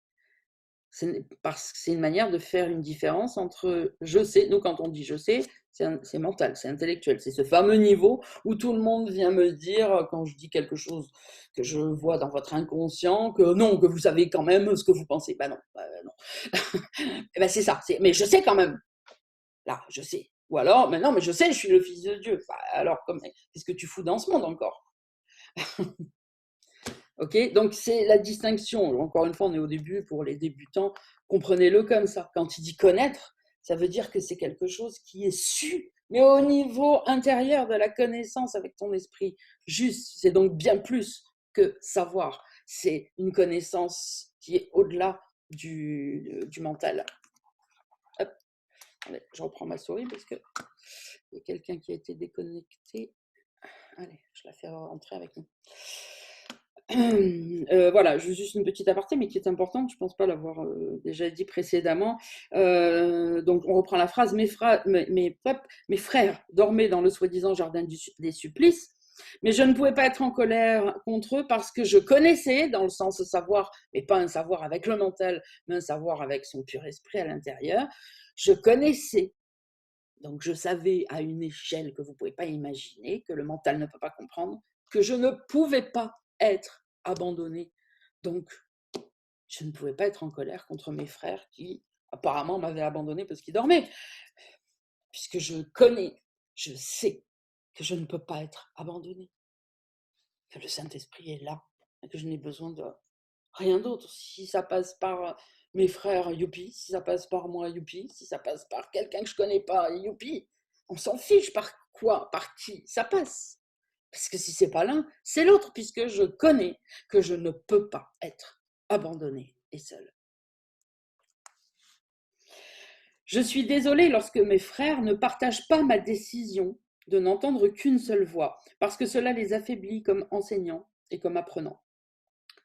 Parce que c'est une manière de faire une différence entre je sais, nous quand on dit je sais, c'est mental, c'est intellectuel, c'est ce fameux niveau où tout le monde vient me dire quand je dis quelque chose que je vois dans votre inconscient, que non, que vous savez quand même ce que vous pensez. Ben non, non. Et ben c'est ça, mais je sais quand même, là, je sais. Ou alors, mais non, mais je sais, je suis le fils de Dieu. Bah, alors, qu'est-ce que tu fous dans ce monde encore? Ok, donc c'est la distinction. Encore une fois, on est au début pour les débutants. Comprenez-le comme ça. Quand il dit connaître, ça veut dire que c'est quelque chose qui est su, mais au niveau intérieur de la connaissance avec ton esprit. Juste, c'est donc bien plus que savoir. C'est une connaissance qui est au-delà du mental. Hop. Allez, je reprends ma souris parce que il y a quelqu'un qui a été déconnecté. Allez, je la fais rentrer avec nous. Voilà, juste une petite aparté, mais qui est importante, je ne pense pas l'avoir déjà dit précédemment. Donc, on reprend la phrase, mes frères dormaient dans le soi-disant jardin des supplices, mais je ne pouvais pas être en colère contre eux parce que je connaissais, dans le sens savoir, mais pas un savoir avec le mental, mais un savoir avec son pur esprit à l'intérieur, je connaissais. Donc, je savais à une échelle que vous ne pouvez pas imaginer, que le mental ne peut pas comprendre, que je ne pouvais pas être abandonnée. Donc, je ne pouvais pas être en colère contre mes frères qui, apparemment, m'avaient abandonnée parce qu'ils dormaient. Puisque je connais, je sais que je ne peux pas être abandonnée. Que le Saint-Esprit est là et que je n'ai besoin de rien d'autre. Si ça passe par mes frères, youpi. Si ça passe par moi, youpi. Si ça passe par quelqu'un que je connais pas, youpi. On s'en fiche par quoi, par qui ça passe. Parce que si c'est pas l'un, c'est l'autre, puisque je connais que je ne peux pas être abandonnée et seule. Je suis désolée lorsque mes frères ne partagent pas ma décision de n'entendre qu'une seule voix, parce que cela les affaiblit comme enseignants et comme apprenants.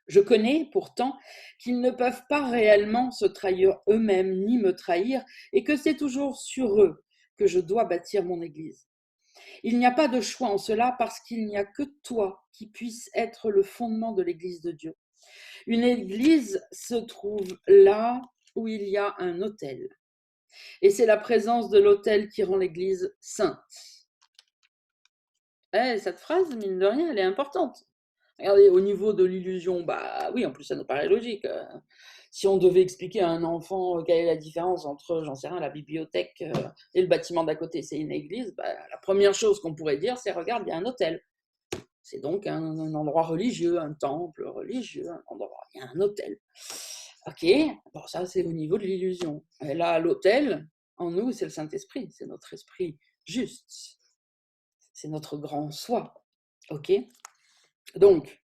Je connais pourtant qu'ils ne peuvent pas réellement se trahir eux-mêmes ni me trahir et que c'est toujours sur eux que je dois bâtir mon Église. Il n'y a pas de choix en cela parce qu'il n'y a que toi qui puisse être le fondement de l'Église de Dieu. Une Église se trouve là où il y a un autel. Et c'est la présence de l'autel qui rend l'Église sainte. Cette phrase, mine de rien, elle est importante. Regardez, au niveau de l'illusion, bah oui, en plus ça nous paraît logique. Si on devait expliquer à un enfant quelle est la différence entre, j'en sais rien, la bibliothèque et le bâtiment d'à côté, c'est une église, bah, la première chose qu'on pourrait dire, c'est regarde, il y a un autel. C'est donc un endroit religieux, un temple religieux, un endroit, il y a un autel. Ok, bon, ça c'est au niveau de l'illusion. Et là, l'autel, en nous, c'est le Saint-Esprit, c'est notre esprit juste, c'est notre grand soi. Ok, donc,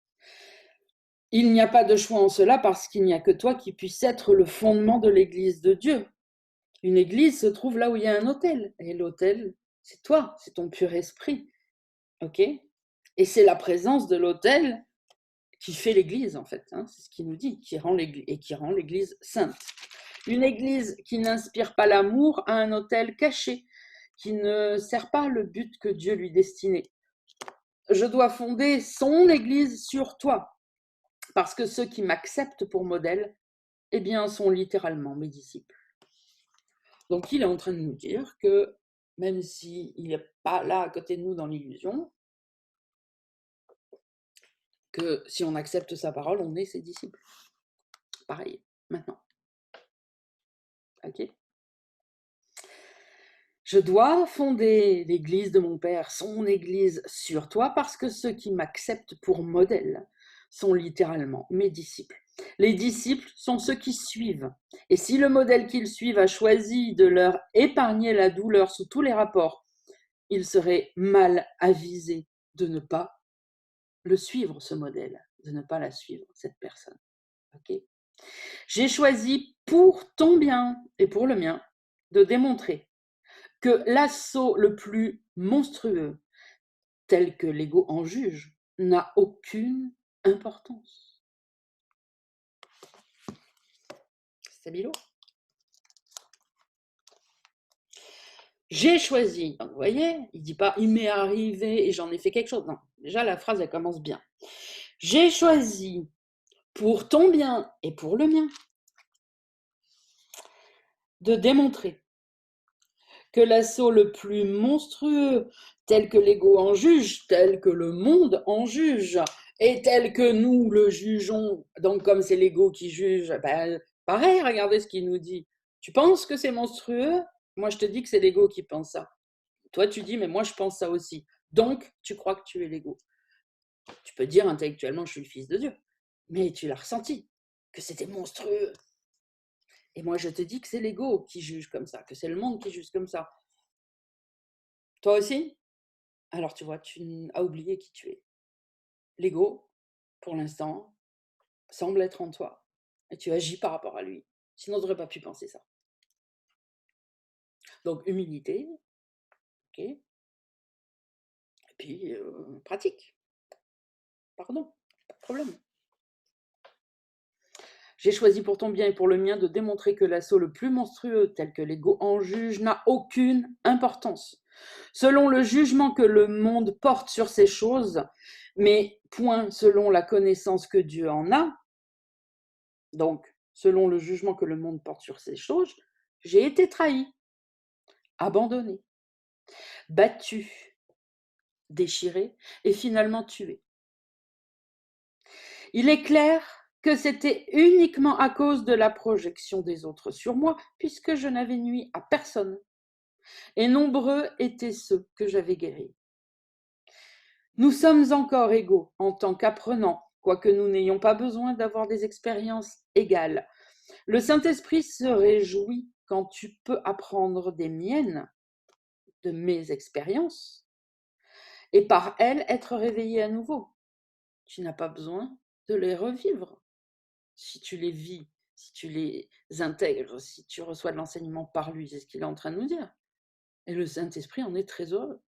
il n'y a pas de choix en cela parce qu'il n'y a que toi qui puisse être le fondement de l'Église de Dieu. Une église se trouve là où il y a un autel. Et l'autel, c'est toi, c'est ton pur esprit. Ok? Et c'est la présence de l'autel qui fait l'église, en fait. Hein, c'est ce qu'il nous dit, qui rend l'église sainte. Une église qui n'inspire pas l'amour a un autel caché, qui ne sert pas le but que Dieu lui destinait. Je dois fonder son église sur toi, parce que ceux qui m'acceptent pour modèle, eh bien, sont littéralement mes disciples. Donc, il est en train de nous dire que même s'il n'est pas là à côté de nous dans l'illusion, que si on accepte sa parole, on est ses disciples. Pareil, maintenant. Ok ? Je dois fonder l'église de mon Père, son église sur toi, parce que ceux qui m'acceptent pour modèle sont littéralement mes disciples. Les disciples sont ceux qui suivent. Et si le modèle qu'ils suivent a choisi de leur épargner la douleur sous tous les rapports, il serait mal avisé de ne pas le suivre, ce modèle, de ne pas la suivre, cette personne. Okay ? J'ai choisi pour ton bien et pour le mien de démontrer que l'assaut le plus monstrueux, tel que l'ego en juge, n'a aucune importance. Stabilo. J'ai choisi. Donc, vous voyez, il dit pas il m'est arrivé et j'en ai fait quelque chose. Non, déjà la phrase elle commence bien. J'ai choisi pour ton bien et pour le mien de démontrer que l'assaut le plus monstrueux, tel que l'ego en juge, tel que le monde en juge, et tel que nous le jugeons, donc comme c'est l'ego qui juge, ben, pareil, regardez ce qu'il nous dit. Tu penses que c'est monstrueux? Moi, je te dis que c'est l'ego qui pense ça. Toi, tu dis, mais moi, je pense ça aussi. Donc, tu crois que tu es l'ego. Tu peux dire intellectuellement, je suis le fils de Dieu, mais tu l'as ressenti, que c'était monstrueux. Et moi, je te dis que c'est l'ego qui juge comme ça, que c'est le monde qui juge comme ça. Toi aussi? Alors, tu vois, tu as oublié qui tu es. L'ego, pour l'instant, semble être en toi. Et tu agis par rapport à lui. Sinon, tu n'aurais pas pu penser ça. Donc, humilité, ok. Et puis, pratique. Pardon, pas de problème. J'ai choisi pour ton bien et pour le mien de démontrer que l'assaut le plus monstrueux, tel que l'ego en juge, n'a aucune importance. Selon le jugement que le monde porte sur ces choses, mais point selon la connaissance que Dieu en a, donc selon le jugement que le monde porte sur ces choses, j'ai été trahi, abandonné, battu, déchiré et finalement tué. Il est clair que c'était uniquement à cause de la projection des autres sur moi, puisque je n'avais nui à personne. Et nombreux étaient ceux que j'avais guéris. Nous sommes encore égaux en tant qu'apprenants, quoique nous n'ayons pas besoin d'avoir des expériences égales. Le Saint-Esprit se réjouit quand tu peux apprendre des miennes, de mes expériences, et par elles être réveillé à nouveau. Tu n'as pas besoin de les revivre. Si tu les vis, si tu les intègres, si tu reçois de l'enseignement par lui, c'est ce qu'il est en train de nous dire. Et le Saint-Esprit en est très heureux.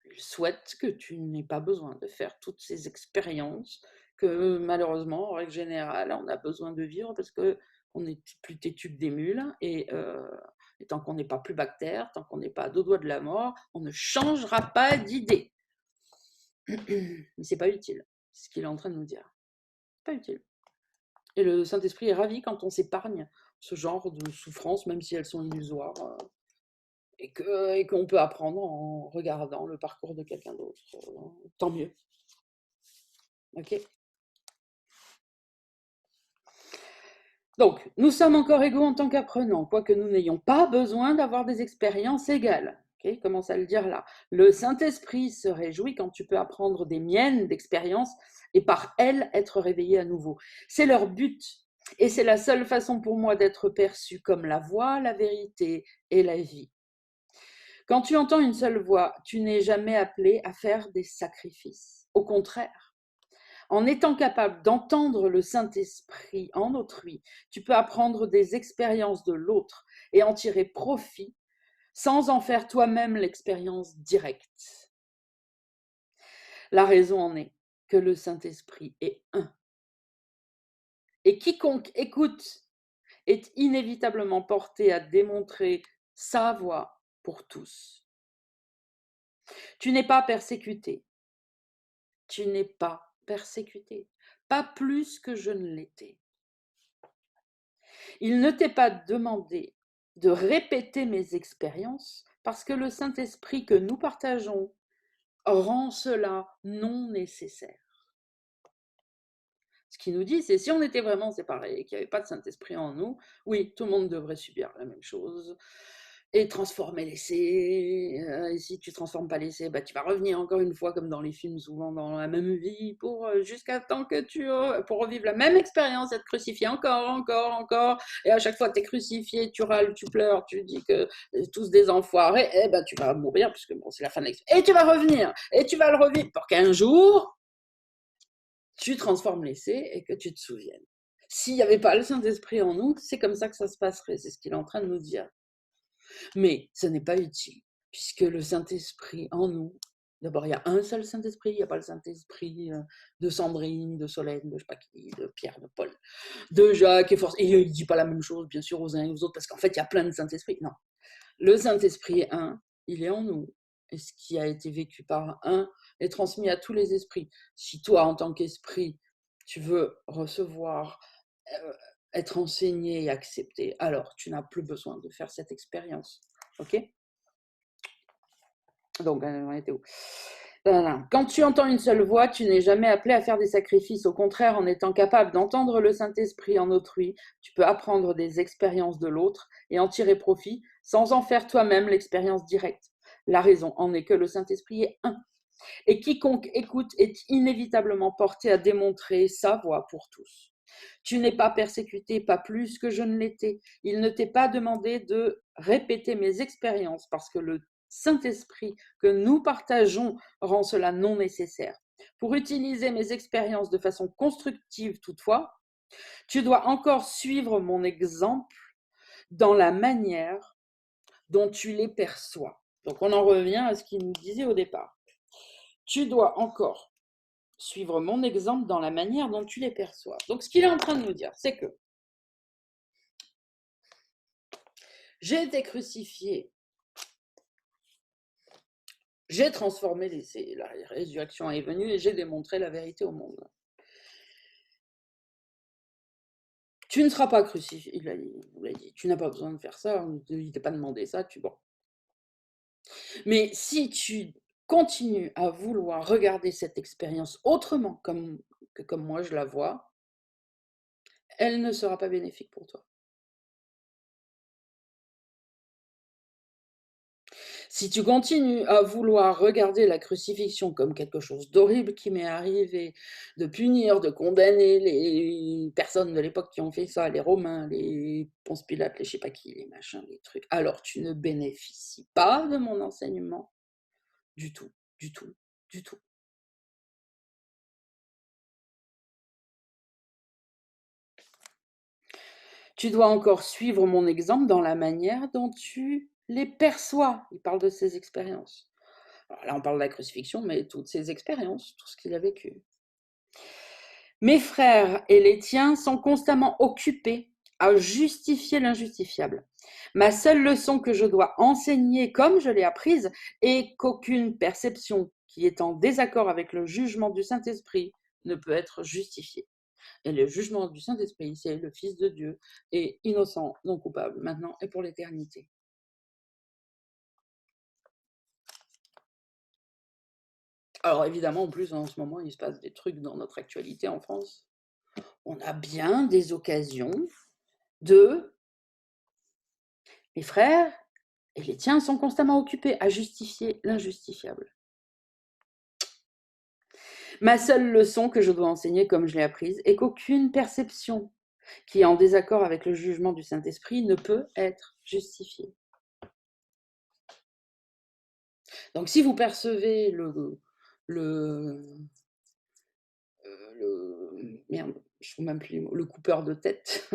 Il souhaite que tu n'aies pas besoin de faire toutes ces expériences que malheureusement, en règle générale, on a besoin de vivre parce qu'on est plus têtu que des mules et tant qu'on n'est pas plus bactère, tant qu'on n'est pas à deux doigts de la mort, on ne changera pas d'idée. Mais c'est pas utile, c'est ce qu'il est en train de nous dire. Pas utile. Et le Saint-Esprit est ravi quand on s'épargne ce genre de souffrances, même si elles sont illusoires, et qu'on peut apprendre en regardant le parcours de quelqu'un d'autre. Tant mieux. Ok. Donc, nous sommes encore égaux en tant qu'apprenants, quoique nous n'ayons pas besoin d'avoir des expériences égales. Okay, commence à le dire là. Le Saint-Esprit se réjouit quand tu peux apprendre des miennes d'expérience et par elles être réveillé à nouveau. C'est leur but. Et c'est la seule façon pour moi d'être perçu comme la voie, la vérité et la vie. Quand tu entends une seule voix, tu n'es jamais appelé à faire des sacrifices. Au contraire, en étant capable d'entendre le Saint-Esprit en autrui, tu peux apprendre des expériences de l'autre et en tirer profit sans en faire toi-même l'expérience directe. La raison en est que le Saint-Esprit est un. Et quiconque écoute est inévitablement porté à démontrer sa voix pour tous. Tu n'es pas persécuté. Tu n'es pas persécuté. Pas plus que je ne l'étais. Il ne t'est pas demandé de répéter mes expériences parce que le Saint-Esprit que nous partageons rend cela non nécessaire. Ce qu'il nous dit, c'est si on était vraiment séparés, qu'il n'y avait pas de Saint-Esprit en nous, oui, tout le monde devrait subir la même chose et transformer l'essai. Et si tu ne transformes pas l'essai, bah, tu vas revenir encore une fois, comme dans les films, souvent dans la même vie, jusqu'à temps que pour revivre la même expérience, être crucifié encore. Et à chaque fois que tu es crucifié, tu râles, tu pleures, tu dis que tous des enfoirés, et ben, tu vas mourir, puisque bon, c'est la fin de l'expérience. Et tu vas revenir, et tu vas le revivre pour qu'un jour, tu transformes l'essai et que tu te souviennes. S'il n'y avait pas le Saint-Esprit en nous, c'est comme ça que ça se passerait, c'est ce qu'il est en train de nous dire. Mais ce n'est pas utile, puisque le Saint-Esprit en nous D'abord, il y a un seul Saint-Esprit, il n'y a pas le Saint-Esprit de Sandrine, de Solène, de je sais pas qui, de Pierre, de Paul, de Jacques, et il ne dit pas la même chose, bien sûr, aux uns et aux autres, parce qu'en fait, il y a plein de Saint-Esprit. Non. Le Saint-Esprit est un, il est en nous. Et ce qui a été vécu par un est transmis à tous les esprits. Si toi, en tant qu'esprit, tu veux recevoir, être enseigné et accepté, alors tu n'as plus besoin de faire cette expérience. Ok? Donc, on était où? Quand tu entends une seule voix, tu n'es jamais appelé à faire des sacrifices. Au contraire, en étant capable d'entendre le Saint-Esprit en autrui, tu peux apprendre des expériences de l'autre et en tirer profit sans en faire toi-même l'expérience directe. La raison en est que le Saint-Esprit est un. Et quiconque écoute est inévitablement porté à démontrer sa voix pour tous. Tu n'es pas persécuté, pas plus que je ne l'étais. Il ne t'est pas demandé de répéter mes expériences parce que le Saint-Esprit que nous partageons rend cela non nécessaire. Pour utiliser mes expériences de façon constructive toutefois, tu dois encore suivre mon exemple dans la manière dont tu les perçois. Donc on en revient à ce qu'il nous disait au départ. Tu dois encore suivre mon exemple dans la manière dont tu les perçois. Donc ce qu'il est en train de nous dire, c'est que j'ai été crucifié, j'ai transformé la résurrection est venue et j'ai démontré la vérité au monde. Tu ne seras pas crucifié, il l'a dit, tu n'as pas besoin de faire ça, il ne t'a pas demandé ça, bon. Mais si tu continues à vouloir regarder cette expérience autrement que comme moi je la vois, elle ne sera pas bénéfique pour toi. Si tu continues à vouloir regarder la crucifixion comme quelque chose d'horrible qui m'est arrivé, de punir, de condamner les personnes de l'époque qui ont fait ça, les Romains, les Ponce Pilate, les je sais pas qui, les machins, les trucs, alors tu ne bénéficies pas de mon enseignement du tout, du tout, du tout. Tu dois encore suivre mon exemple dans la manière dont tu les perçois. Il parle de ses expériences. Alors là, on parle de la crucifixion, mais toutes ses expériences, tout ce qu'il a vécu. Mes frères et les tiens sont constamment occupés à justifier l'injustifiable. Ma seule leçon que je dois enseigner comme je l'ai apprise est qu'aucune perception qui est en désaccord avec le jugement du Saint-Esprit ne peut être justifiée. Et le jugement du Saint-Esprit, c'est le Fils de Dieu, est innocent, non coupable, maintenant et pour l'éternité. Alors évidemment, en plus, en ce moment, il se passe des trucs dans notre actualité en France. On a bien des occasions de... Les frères et les tiens sont constamment occupés à justifier l'injustifiable. Ma seule leçon que je dois enseigner comme je l'ai apprise est qu'aucune perception qui est en désaccord avec le jugement du Saint-Esprit ne peut être justifiée. Donc si vous percevez merde, je ne trouve même plus les mots, le coupeur de tête,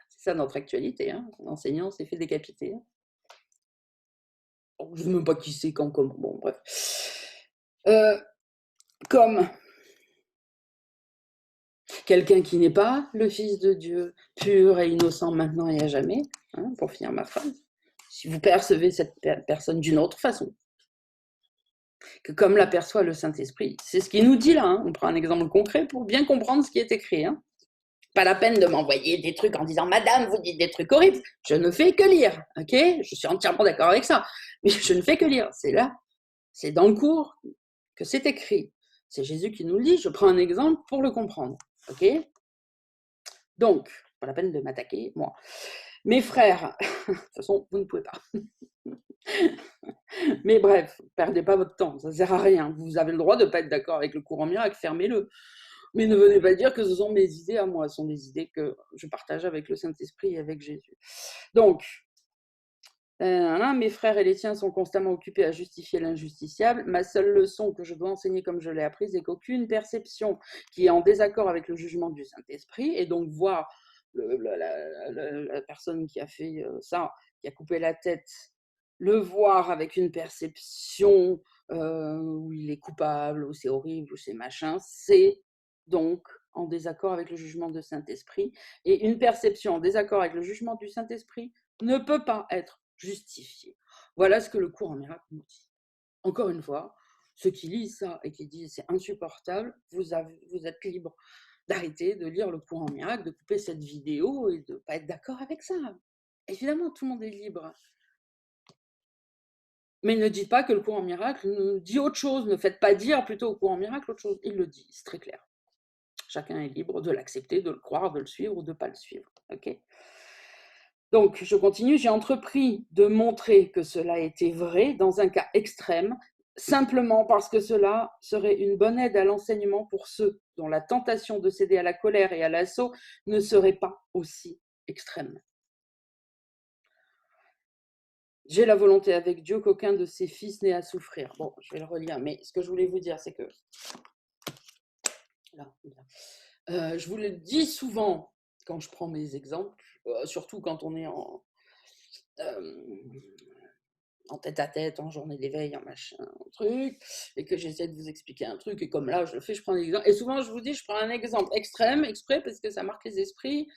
c'est ça notre actualité, hein. L'enseignant s'est fait décapiter. Je ne sais même pas qui c'est, quand, comment, bon bref. Comme quelqu'un qui n'est pas le Fils de Dieu, pur et innocent maintenant et à jamais, hein, pour finir ma phrase, si vous percevez cette personne d'une autre façon, que comme l'aperçoit le Saint-Esprit, c'est ce qu'il nous dit là, hein. On prend un exemple concret pour bien comprendre ce qui est écrit. Hein. Pas la peine de m'envoyer des trucs en disant « Madame, vous dites des trucs horribles ». Je ne fais que lire, ok? Je suis entièrement d'accord avec ça, mais je ne fais que lire. C'est là, c'est dans le cours que c'est écrit. C'est Jésus qui nous le dit, je prends un exemple pour le comprendre, ok? Donc, pas la peine de m'attaquer, moi. Mes frères, de toute façon, vous ne pouvez pas. Mais bref, perdez pas votre temps, ça ne sert à rien. Vous avez le droit de ne pas être d'accord avec le courant miracle, fermez-le. Mais ne venez pas dire que ce sont mes idées à moi, ce sont des idées que je partage avec le Saint-Esprit et avec Jésus. Donc, mes frères et les tiens sont constamment occupés à justifier l'injusticiable. Ma seule leçon que je dois enseigner comme je l'ai apprise est qu'aucune perception qui est en désaccord avec le jugement du Saint-Esprit, et donc voir la personne qui a fait ça, qui a coupé la tête, le voir avec une perception où il est coupable, où c'est horrible, où c'est machin, c'est donc en désaccord avec le jugement de Saint-Esprit. Et une perception en désaccord avec le jugement du Saint-Esprit ne peut pas être justifiée. Voilà ce que le cours en miracle nous dit. Encore une fois, ceux qui lisent ça et qui disent c'est insupportable, vous êtes libre d'arrêter de lire le cours en miracle, de couper cette vidéo et de ne pas être d'accord avec ça. Évidemment, tout le monde est libre. Mais ne dites pas que le cours en miracle nous dit autre chose. Ne faites pas dire plutôt au cours en miracle autre chose. Il le dit, c'est très clair. Chacun est libre de l'accepter, de le croire, de le suivre ou de ne pas le suivre. Okay, donc, je continue. J'ai entrepris de montrer que cela était vrai dans un cas extrême, simplement parce que cela serait une bonne aide à l'enseignement pour ceux dont la tentation de céder à la colère et à l'assaut ne serait pas aussi extrême. J'ai la volonté avec Dieu qu'aucun de ses fils n'ait à souffrir. Bon, je vais le relire, mais ce que je voulais vous dire, c'est que je vous le dis souvent quand je prends mes exemples, surtout quand on est en tête-à-tête, en journée d'éveil, en machin, en truc, et que j'essaie de vous expliquer un truc, et comme là, je le fais, je prends un exemple. Et souvent, je vous dis, je prends un exemple extrême, exprès, parce que ça marque les esprits.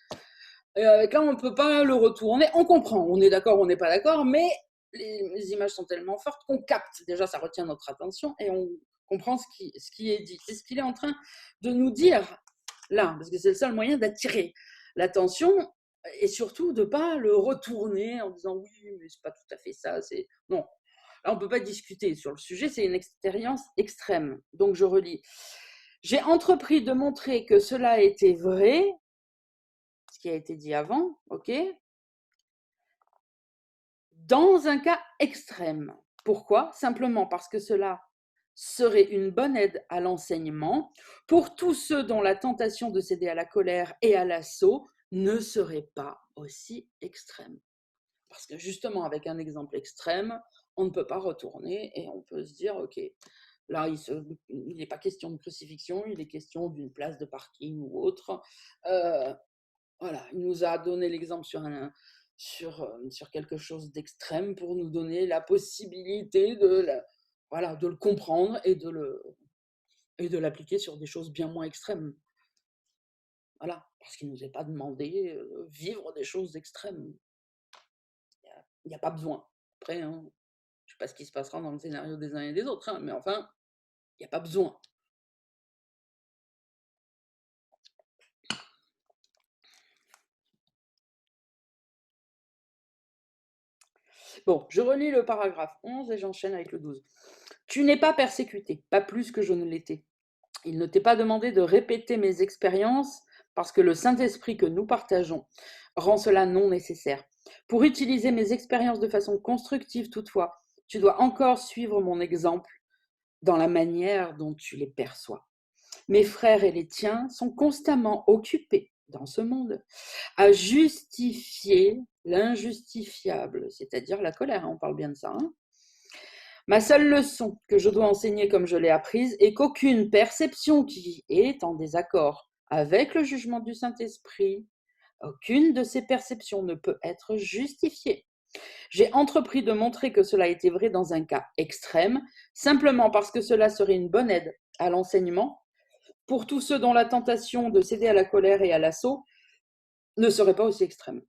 Et avec là, on ne peut pas le retourner. On comprend, on est d'accord, on n'est pas d'accord, mais les images sont tellement fortes qu'on capte. Déjà, ça retient notre attention et on comprend ce qui est dit. C'est ce qu'il est en train de nous dire là, parce que c'est le seul moyen d'attirer l'attention et surtout de ne pas le retourner en disant oui, mais c'est pas tout à fait ça. Non, là, on ne peut pas discuter sur le sujet, c'est une expérience extrême. Donc, je relis. J'ai entrepris de montrer que cela était vrai, ce qui a été dit avant, ok, dans un cas extrême. Pourquoi? Simplement parce que cela serait une bonne aide à l'enseignement pour tous ceux dont la tentation de céder à la colère et à l'assaut ne serait pas aussi extrême. Parce que justement, avec un exemple extrême, on ne peut pas retourner et on peut se dire, ok, là, il n'est pas question de crucifixion, il est question d'une place de parking ou autre. Voilà, il nous a donné l'exemple sur quelque chose d'extrême pour nous donner la possibilité voilà, de le comprendre et de l'appliquer sur des choses bien moins extrêmes. Voilà, parce qu'il ne nous est pas demandé vivre des choses extrêmes. Il n'y a pas besoin. Après, hein, je ne sais pas ce qui se passera dans le scénario des uns et des autres, hein, mais enfin, il n'y a pas besoin. Bon, je relis le paragraphe 11 et j'enchaîne avec le 12. Tu n'es pas persécuté, pas plus que je ne l'étais. Il ne t'est pas demandé de répéter mes expériences parce que le Saint-Esprit que nous partageons rend cela non nécessaire. Pour utiliser mes expériences de façon constructive toutefois, tu dois encore suivre mon exemple dans la manière dont tu les perçois. Mes frères et les tiens sont constamment occupés dans ce monde à justifier l'injustifiable, c'est-à-dire la colère, on parle bien de ça. Hein. Ma seule leçon que je dois enseigner comme je l'ai apprise est qu'aucune perception qui est en désaccord avec le jugement du Saint-Esprit, aucune de ces perceptions ne peut être justifiée. J'ai entrepris de montrer que cela était vrai dans un cas extrême, simplement parce que cela serait une bonne aide à l'enseignement pour tous ceux dont la tentation de céder à la colère et à l'assaut ne serait pas aussi extrême.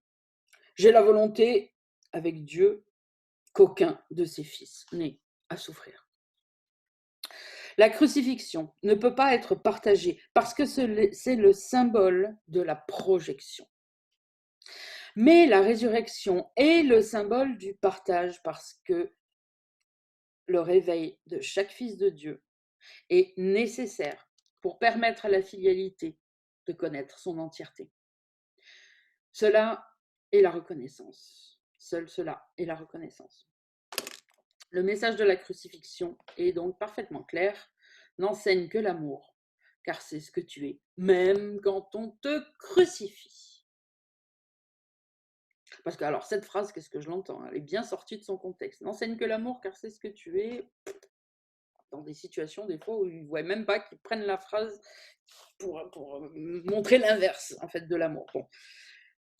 J'ai la volonté, avec Dieu, qu'aucun de ses fils n'ait à souffrir. La crucifixion ne peut pas être partagée parce que c'est le symbole de la projection. Mais la résurrection est le symbole du partage parce que le réveil de chaque fils de Dieu est nécessaire pour permettre à la filialité de connaître son entièreté. Cela est la reconnaissance. Seul cela est la reconnaissance. Le message de la crucifixion est donc parfaitement clair. N'enseigne que l'amour, car c'est ce que tu es, même quand on te crucifie. Parce que, alors, cette phrase, qu'est-ce que je l'entends? Elle est bien sortie de son contexte. N'enseigne que l'amour, car c'est ce que tu es. Dans des situations, des fois, où ils ne voient même pas qu'ils prennent la phrase pour montrer l'inverse, en fait, de l'amour. Bon.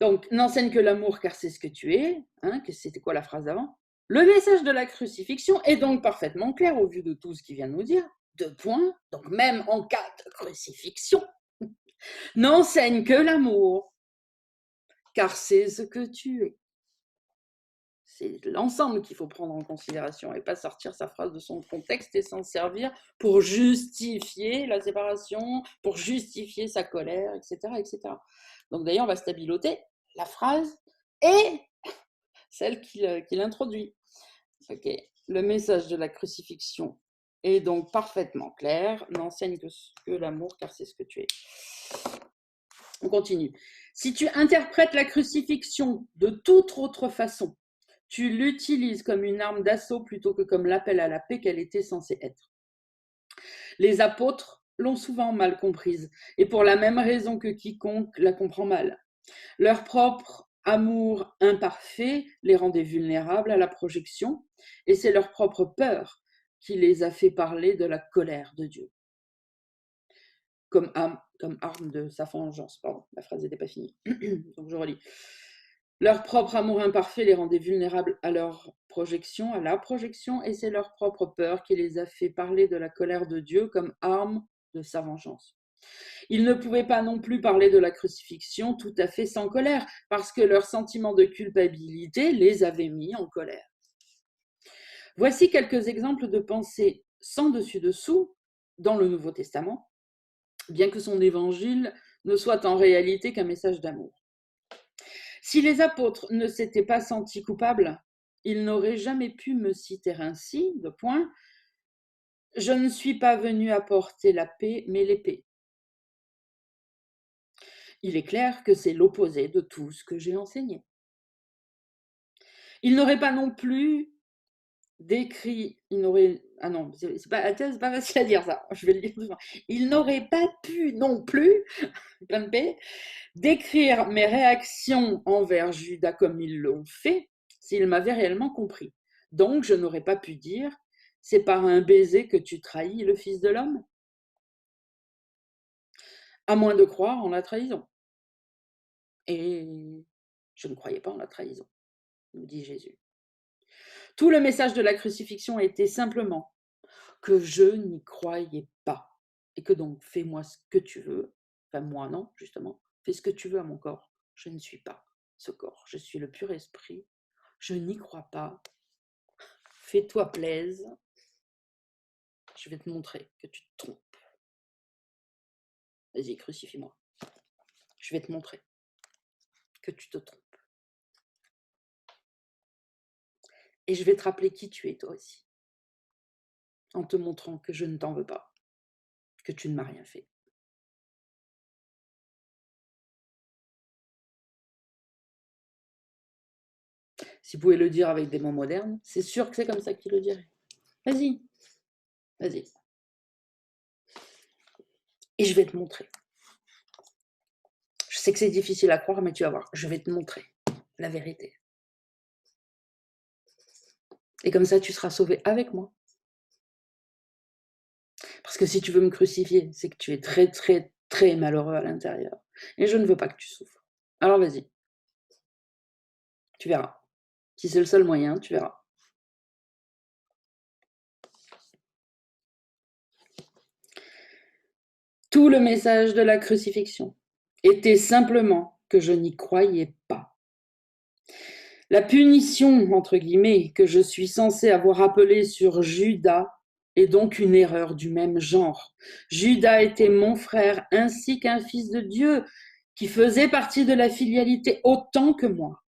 Donc, n'enseigne que l'amour, car c'est ce que tu es. Hein, c'était quoi la phrase d'avant? Le message de la crucifixion est donc parfaitement clair au vu de tout ce qu'il vient de nous dire. Deux points, donc même en cas de crucifixion, n'enseigne que l'amour, car c'est ce que tu es. C'est l'ensemble qu'il faut prendre en considération et pas sortir sa phrase de son contexte et s'en servir pour justifier la séparation, pour justifier sa colère, etc. etc. Donc d'ailleurs, on va stabiloter la phrase et celle qu'il introduit. Okay. Le message de la crucifixion est donc parfaitement clair, n'enseigne que l'amour, car c'est ce que tu es. On continue. Si tu interprètes la crucifixion de toute autre façon, tu l'utilises comme une arme d'assaut plutôt que comme l'appel à la paix qu'elle était censée être. Les apôtres l'ont souvent mal comprise, et pour la même raison que quiconque la comprend mal. Leur propre amour imparfait les rendait vulnérables à la projection, et c'est leur propre peur qui les a fait parler de la colère de Dieu. Comme arme de sa vengeance. Pardon, la phrase n'était pas finie. Donc je relis. Leur propre amour imparfait les rendait vulnérables à leur projection, à la projection, et c'est leur propre peur qui les a fait parler de la colère de Dieu comme arme de sa vengeance. Ils ne pouvaient pas non plus parler de la crucifixion tout à fait sans colère, parce que leur sentiment de culpabilité les avait mis en colère. Voici quelques exemples de pensées sans dessus-dessous dans le Nouveau Testament, bien que son évangile ne soit en réalité qu'un message d'amour. Si les apôtres ne s'étaient pas sentis coupables, ils n'auraient jamais pu me citer ainsi, de point, « Je ne suis pas venu apporter la paix, mais l'épée. » Il est clair que c'est l'opposé de tout ce que j'ai enseigné. Ils n'auraient pas non plus décrit, ah non, c'est pas facile à dire ça, je vais le dire doucement. Ils n'auraient pas pu non plus, plein de paix, décrire mes réactions envers Judas comme ils l'ont fait, s'ils m'avaient réellement compris. Donc, je n'aurais pas pu dire, c'est par un baiser que tu trahis le Fils de l'homme, à moins de croire en la trahison. Et je ne croyais pas en la trahison, nous dit Jésus. Tout le message de la crucifixion était simplement que je n'y croyais pas, et que donc fais-moi ce que tu veux, enfin moi non, justement, fais ce que tu veux à mon corps, je ne suis pas ce corps, je suis le pur esprit, je n'y crois pas, fais-toi plaise, je vais te montrer que tu te trompes. Vas-y, crucifie-moi. Je vais te montrer que tu te trompes. Et je vais te rappeler qui tu es toi aussi, en te montrant que je ne t'en veux pas, que tu ne m'as rien fait. Si vous pouvez le dire avec des mots modernes, c'est sûr que c'est comme ça qu'il le dirait. Vas-y, vas-y. Et je vais te montrer. Je sais que c'est difficile à croire, mais tu vas voir, je vais te montrer la vérité. Et comme ça, tu seras sauvé avec moi. Parce que si tu veux me crucifier, c'est que tu es très, très, très malheureux à l'intérieur. Et je ne veux pas que tu souffres. Alors vas-y. Tu verras. Si c'est le seul moyen, tu verras. Tout le message de la crucifixion était simplement que je n'y croyais pas. La punition, entre guillemets, que je suis censée avoir appelée sur Judas est donc une erreur du même genre. Judas était mon frère ainsi qu'un fils de Dieu qui faisait partie de la filialité autant que moi.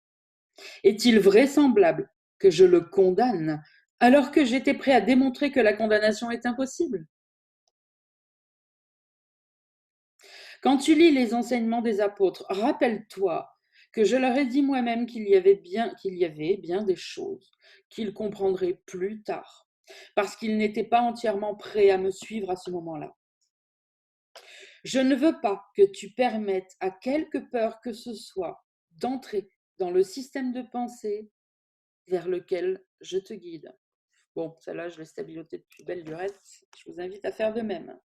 Est-il vraisemblable que je le condamne alors que j'étais prêt à démontrer que la condamnation est impossible ? Quand tu lis les enseignements des apôtres, rappelle-toi que je leur ai dit moi-même qu'il y avait bien des choses qu'ils comprendraient plus tard, parce qu'ils n'étaient pas entièrement prêts à me suivre à ce moment-là. Je ne veux pas que tu permettes à quelque peur que ce soit d'entrer dans le système de pensée vers lequel je te guide. Bon, celle-là, je l'ai stabilotée de plus belle lurette. Je vous invite à faire de même.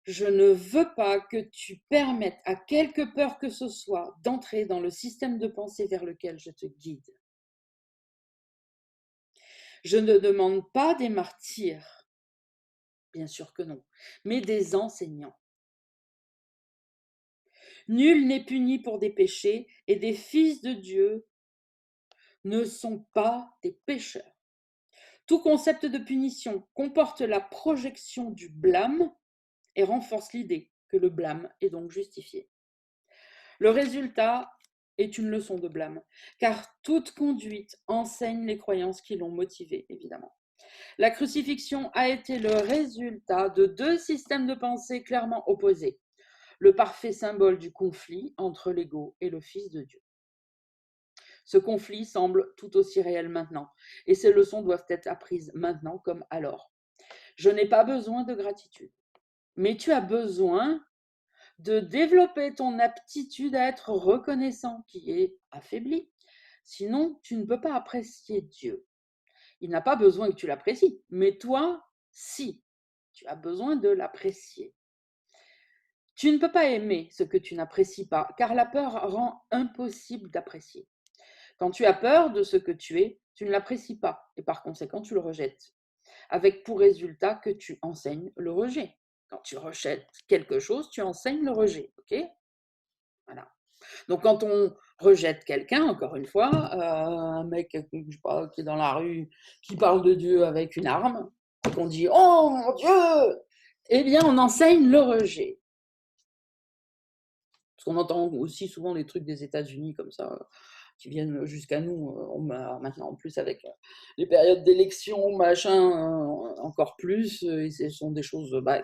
Je ne veux pas que tu permettes à quelque peur que ce soit d'entrer dans le système de pensée vers lequel je te guide. Je ne demande pas des martyrs, bien sûr que non, mais des enseignants. Nul n'est puni pour des péchés, et des fils de Dieu ne sont pas des pécheurs. Tout concept de punition comporte la projection du blâme et renforce l'idée que le blâme est donc justifié. Le résultat est une leçon de blâme, car toute conduite enseigne les croyances qui l'ont motivée, évidemment. La crucifixion a été le résultat de deux systèmes de pensée clairement opposés, le parfait symbole du conflit entre l'ego et le Fils de Dieu. Ce conflit semble tout aussi réel maintenant, et ces leçons doivent être apprises maintenant comme alors. Je n'ai pas besoin de gratitude, mais tu as besoin de développer ton aptitude à être reconnaissant qui est affaiblie. Sinon, tu ne peux pas apprécier Dieu. Il n'a pas besoin que tu l'apprécies, mais toi, si, tu as besoin de l'apprécier. Tu ne peux pas aimer ce que tu n'apprécies pas, car la peur rend impossible d'apprécier. Quand tu as peur de ce que tu es, tu ne l'apprécies pas, et par conséquent, tu le rejettes, avec pour résultat que tu enseignes le rejet. Quand tu rejettes quelque chose, tu enseignes le rejet, ok? Voilà. Donc, quand on rejette quelqu'un, encore une fois, un mec je sais pas, qui est dans la rue, qui parle de Dieu avec une arme, et qu'on dit « Oh mon Dieu !» eh bien, on enseigne le rejet. Parce qu'on entend aussi souvent des trucs des États-Unis comme ça, qui viennent jusqu'à nous, maintenant en plus avec les périodes d'élection, machin, encore plus, et ce sont des choses, là-bas,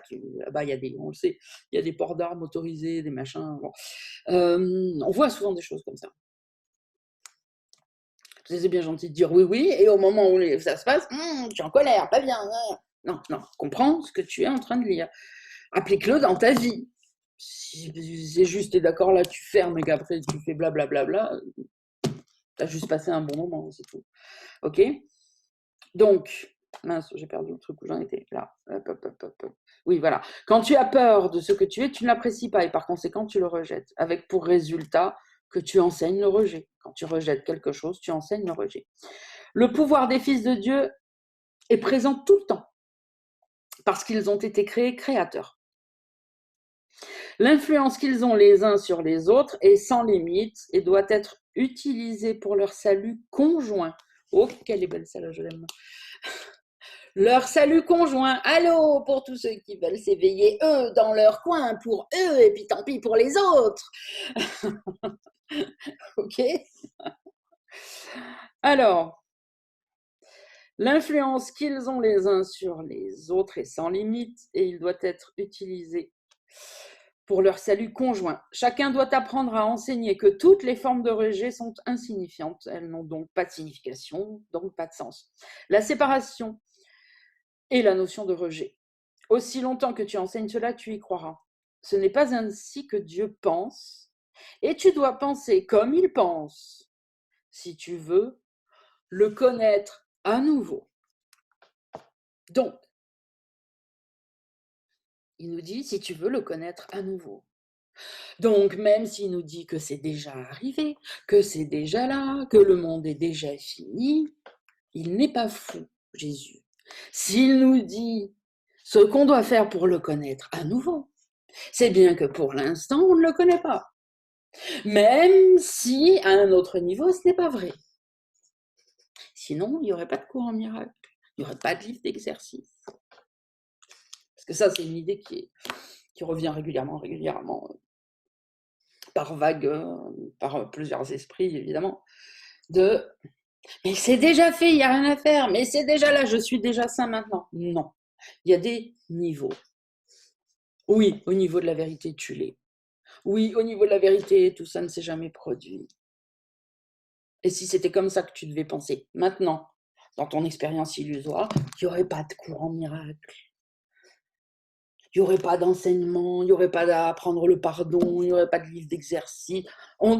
on le sait, il y a des ports d'armes autorisés, des machins, bon. On voit souvent des choses comme ça. C'est bien gentil de dire oui, oui, et au moment où ça se passe, tu es en colère, pas bien. Non, non, comprends ce que tu es en train de lire. Applique-le dans ta vie. Si c'est juste, t'es d'accord, là, tu fermes et qu'après tu fais blablabla, t'as juste passé un bon moment, c'est tout. Ok? Donc, mince, j'ai perdu le truc où j'en étais. Là. Hop, hop, hop, hop. Oui, voilà. Quand tu as peur de ce que tu es, tu ne l'apprécies pas et par conséquent, tu le rejettes. Avec pour résultat que tu enseignes le rejet. Quand tu rejettes quelque chose, tu enseignes le rejet. Le pouvoir des fils de Dieu est présent tout le temps parce qu'ils ont été créés créateurs. L'influence qu'ils ont les uns sur les autres est sans limite et doit être utilisée pour leur salut conjoint. Oh, quelle est belle celle-là, je l'aime. Leur salut conjoint. Allô, pour tous ceux qui veulent s'éveiller, eux, dans leur coin, pour eux, et puis tant pis pour les autres. Ok? Alors, l'influence qu'ils ont les uns sur les autres est sans limite et il doit être utilisé pour leur salut conjoint. Chacun doit apprendre à enseigner que toutes les formes de rejet sont insignifiantes. Elles n'ont donc pas de signification, donc pas de sens. La séparation et la notion de rejet. Aussi longtemps que tu enseignes cela, tu y croiras. Ce n'est pas ainsi que Dieu pense, et tu dois penser comme il pense, si tu veux le connaître à nouveau. Donc, il nous dit, si tu veux le connaître à nouveau. Donc, même s'il nous dit que c'est déjà arrivé, que c'est déjà là, que le monde est déjà fini, il n'est pas fou, Jésus. S'il nous dit ce qu'on doit faire pour le connaître à nouveau, c'est bien que pour l'instant, on ne le connaît pas. Même si, à un autre niveau, ce n'est pas vrai. Sinon, il n'y aurait pas de cours en miracle. Il n'y aurait pas de livre d'exercice. Parce que ça, c'est une idée qui revient régulièrement, par vague, par plusieurs esprits, évidemment, de « mais c'est déjà fait, il n'y a rien à faire, mais c'est déjà là, je suis déjà saint maintenant ». Non, il y a des niveaux. Oui, au niveau de la vérité, tu l'es. Oui, au niveau de la vérité, tout ça ne s'est jamais produit. Et si c'était comme ça que tu devais penser maintenant, dans ton expérience illusoire, il n'y aurait pas de courant miracle. Il n'y aurait pas d'enseignement, il n'y aurait pas d'apprendre le pardon, il n'y aurait pas de livre d'exercice.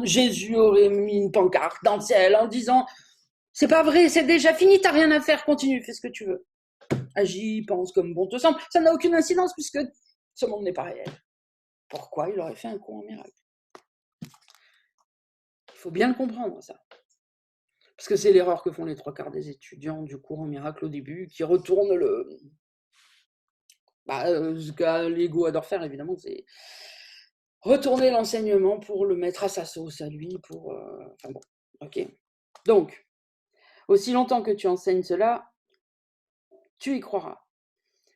Jésus aurait mis une pancarte dans le ciel en disant « C'est pas vrai, c'est déjà fini, t'as rien à faire, continue, fais ce que tu veux. Agis, pense comme bon te semble. » Ça n'a aucune incidence puisque ce monde n'est pas réel. Pourquoi il aurait fait un courant miracle? Il faut bien le comprendre, ça. Parce que c'est l'erreur que font les 3/4 des étudiants du cours en miracle au début, qui retournent ce que l'ego adore faire, évidemment, c'est retourner l'enseignement pour le mettre à sa sauce, à lui, enfin bon, ok. Donc, aussi longtemps que tu enseignes cela, tu y croiras.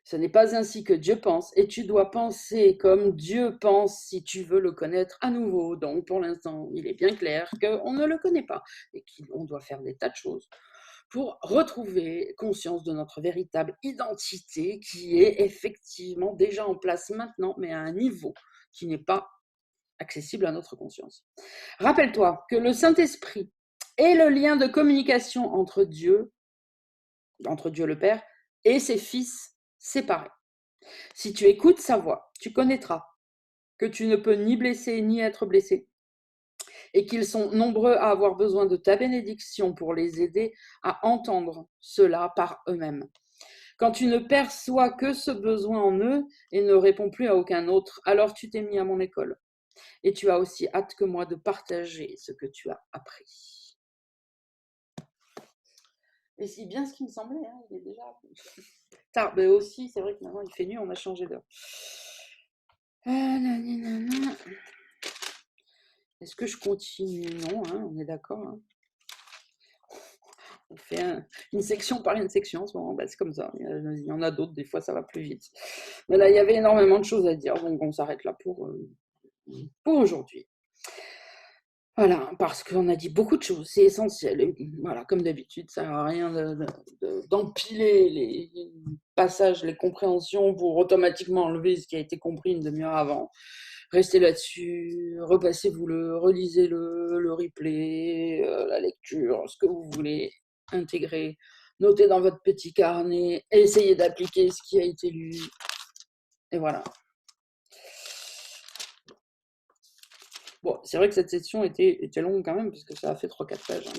Ce n'est pas ainsi que Dieu pense, et tu dois penser comme Dieu pense si tu veux le connaître à nouveau. Donc, pour l'instant, il est bien clair qu'on ne le connaît pas et qu'on doit faire des tas de choses pour retrouver conscience de notre véritable identité qui est effectivement déjà en place maintenant, mais à un niveau qui n'est pas accessible à notre conscience. Rappelle-toi que le Saint-Esprit est le lien de communication entre Dieu le Père, et ses fils séparés. Si tu écoutes sa voix, tu connaîtras que tu ne peux ni blesser ni être blessé, et qu'ils sont nombreux à avoir besoin de ta bénédiction pour les aider à entendre cela par eux-mêmes. Quand tu ne perçois que ce besoin en eux et ne réponds plus à aucun autre, alors tu t'es mis à mon école. Et tu as aussi hâte que moi de partager ce que tu as appris. Et c'est bien ce qui me semblait, hein, il est déjà tard. Mais aussi, c'est vrai que maintenant il fait nuit, on a changé d'heure. Est-ce que je continue? Non, hein, on est d'accord. Hein. On fait une section par une section en ce moment, c'est comme ça. Il y en a d'autres, des fois ça va plus vite. Mais là, il y avait énormément de choses à dire, donc on s'arrête là pour aujourd'hui. Voilà, parce qu'on a dit beaucoup de choses, c'est essentiel. Et voilà, comme d'habitude, ça ne sert à rien d'empiler les passages, les compréhensions pour automatiquement enlever ce qui a été compris une demi-heure avant. Restez là-dessus, repassez-vous-le, relisez-le, le replay, la lecture, ce que vous voulez intégrer. Notez dans votre petit carnet, essayez d'appliquer ce qui a été lu. Et voilà. Bon, c'est vrai que cette session était longue quand même, parce que ça a fait 3-4 pages. Hein,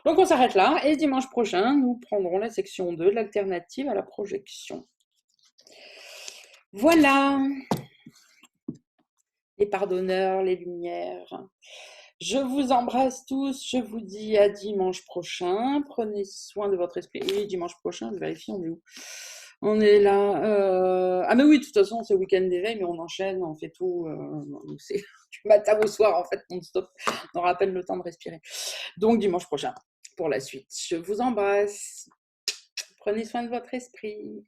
donc on s'arrête là, et dimanche prochain, nous prendrons la section 2, l'alternative à la projection. Voilà, les pardonneurs, les lumières. Je vous embrasse tous, je vous dis à dimanche prochain. Prenez soin de votre esprit. Et dimanche prochain, je vérifie, on est où? On est là. Ah mais oui, de toute façon, c'est week-end d'éveil, mais on enchaîne, on fait tout. C'est du matin au soir, en fait, non-stop. On rappelle le temps de respirer. Donc dimanche prochain, pour la suite. Je vous embrasse. Prenez soin de votre esprit.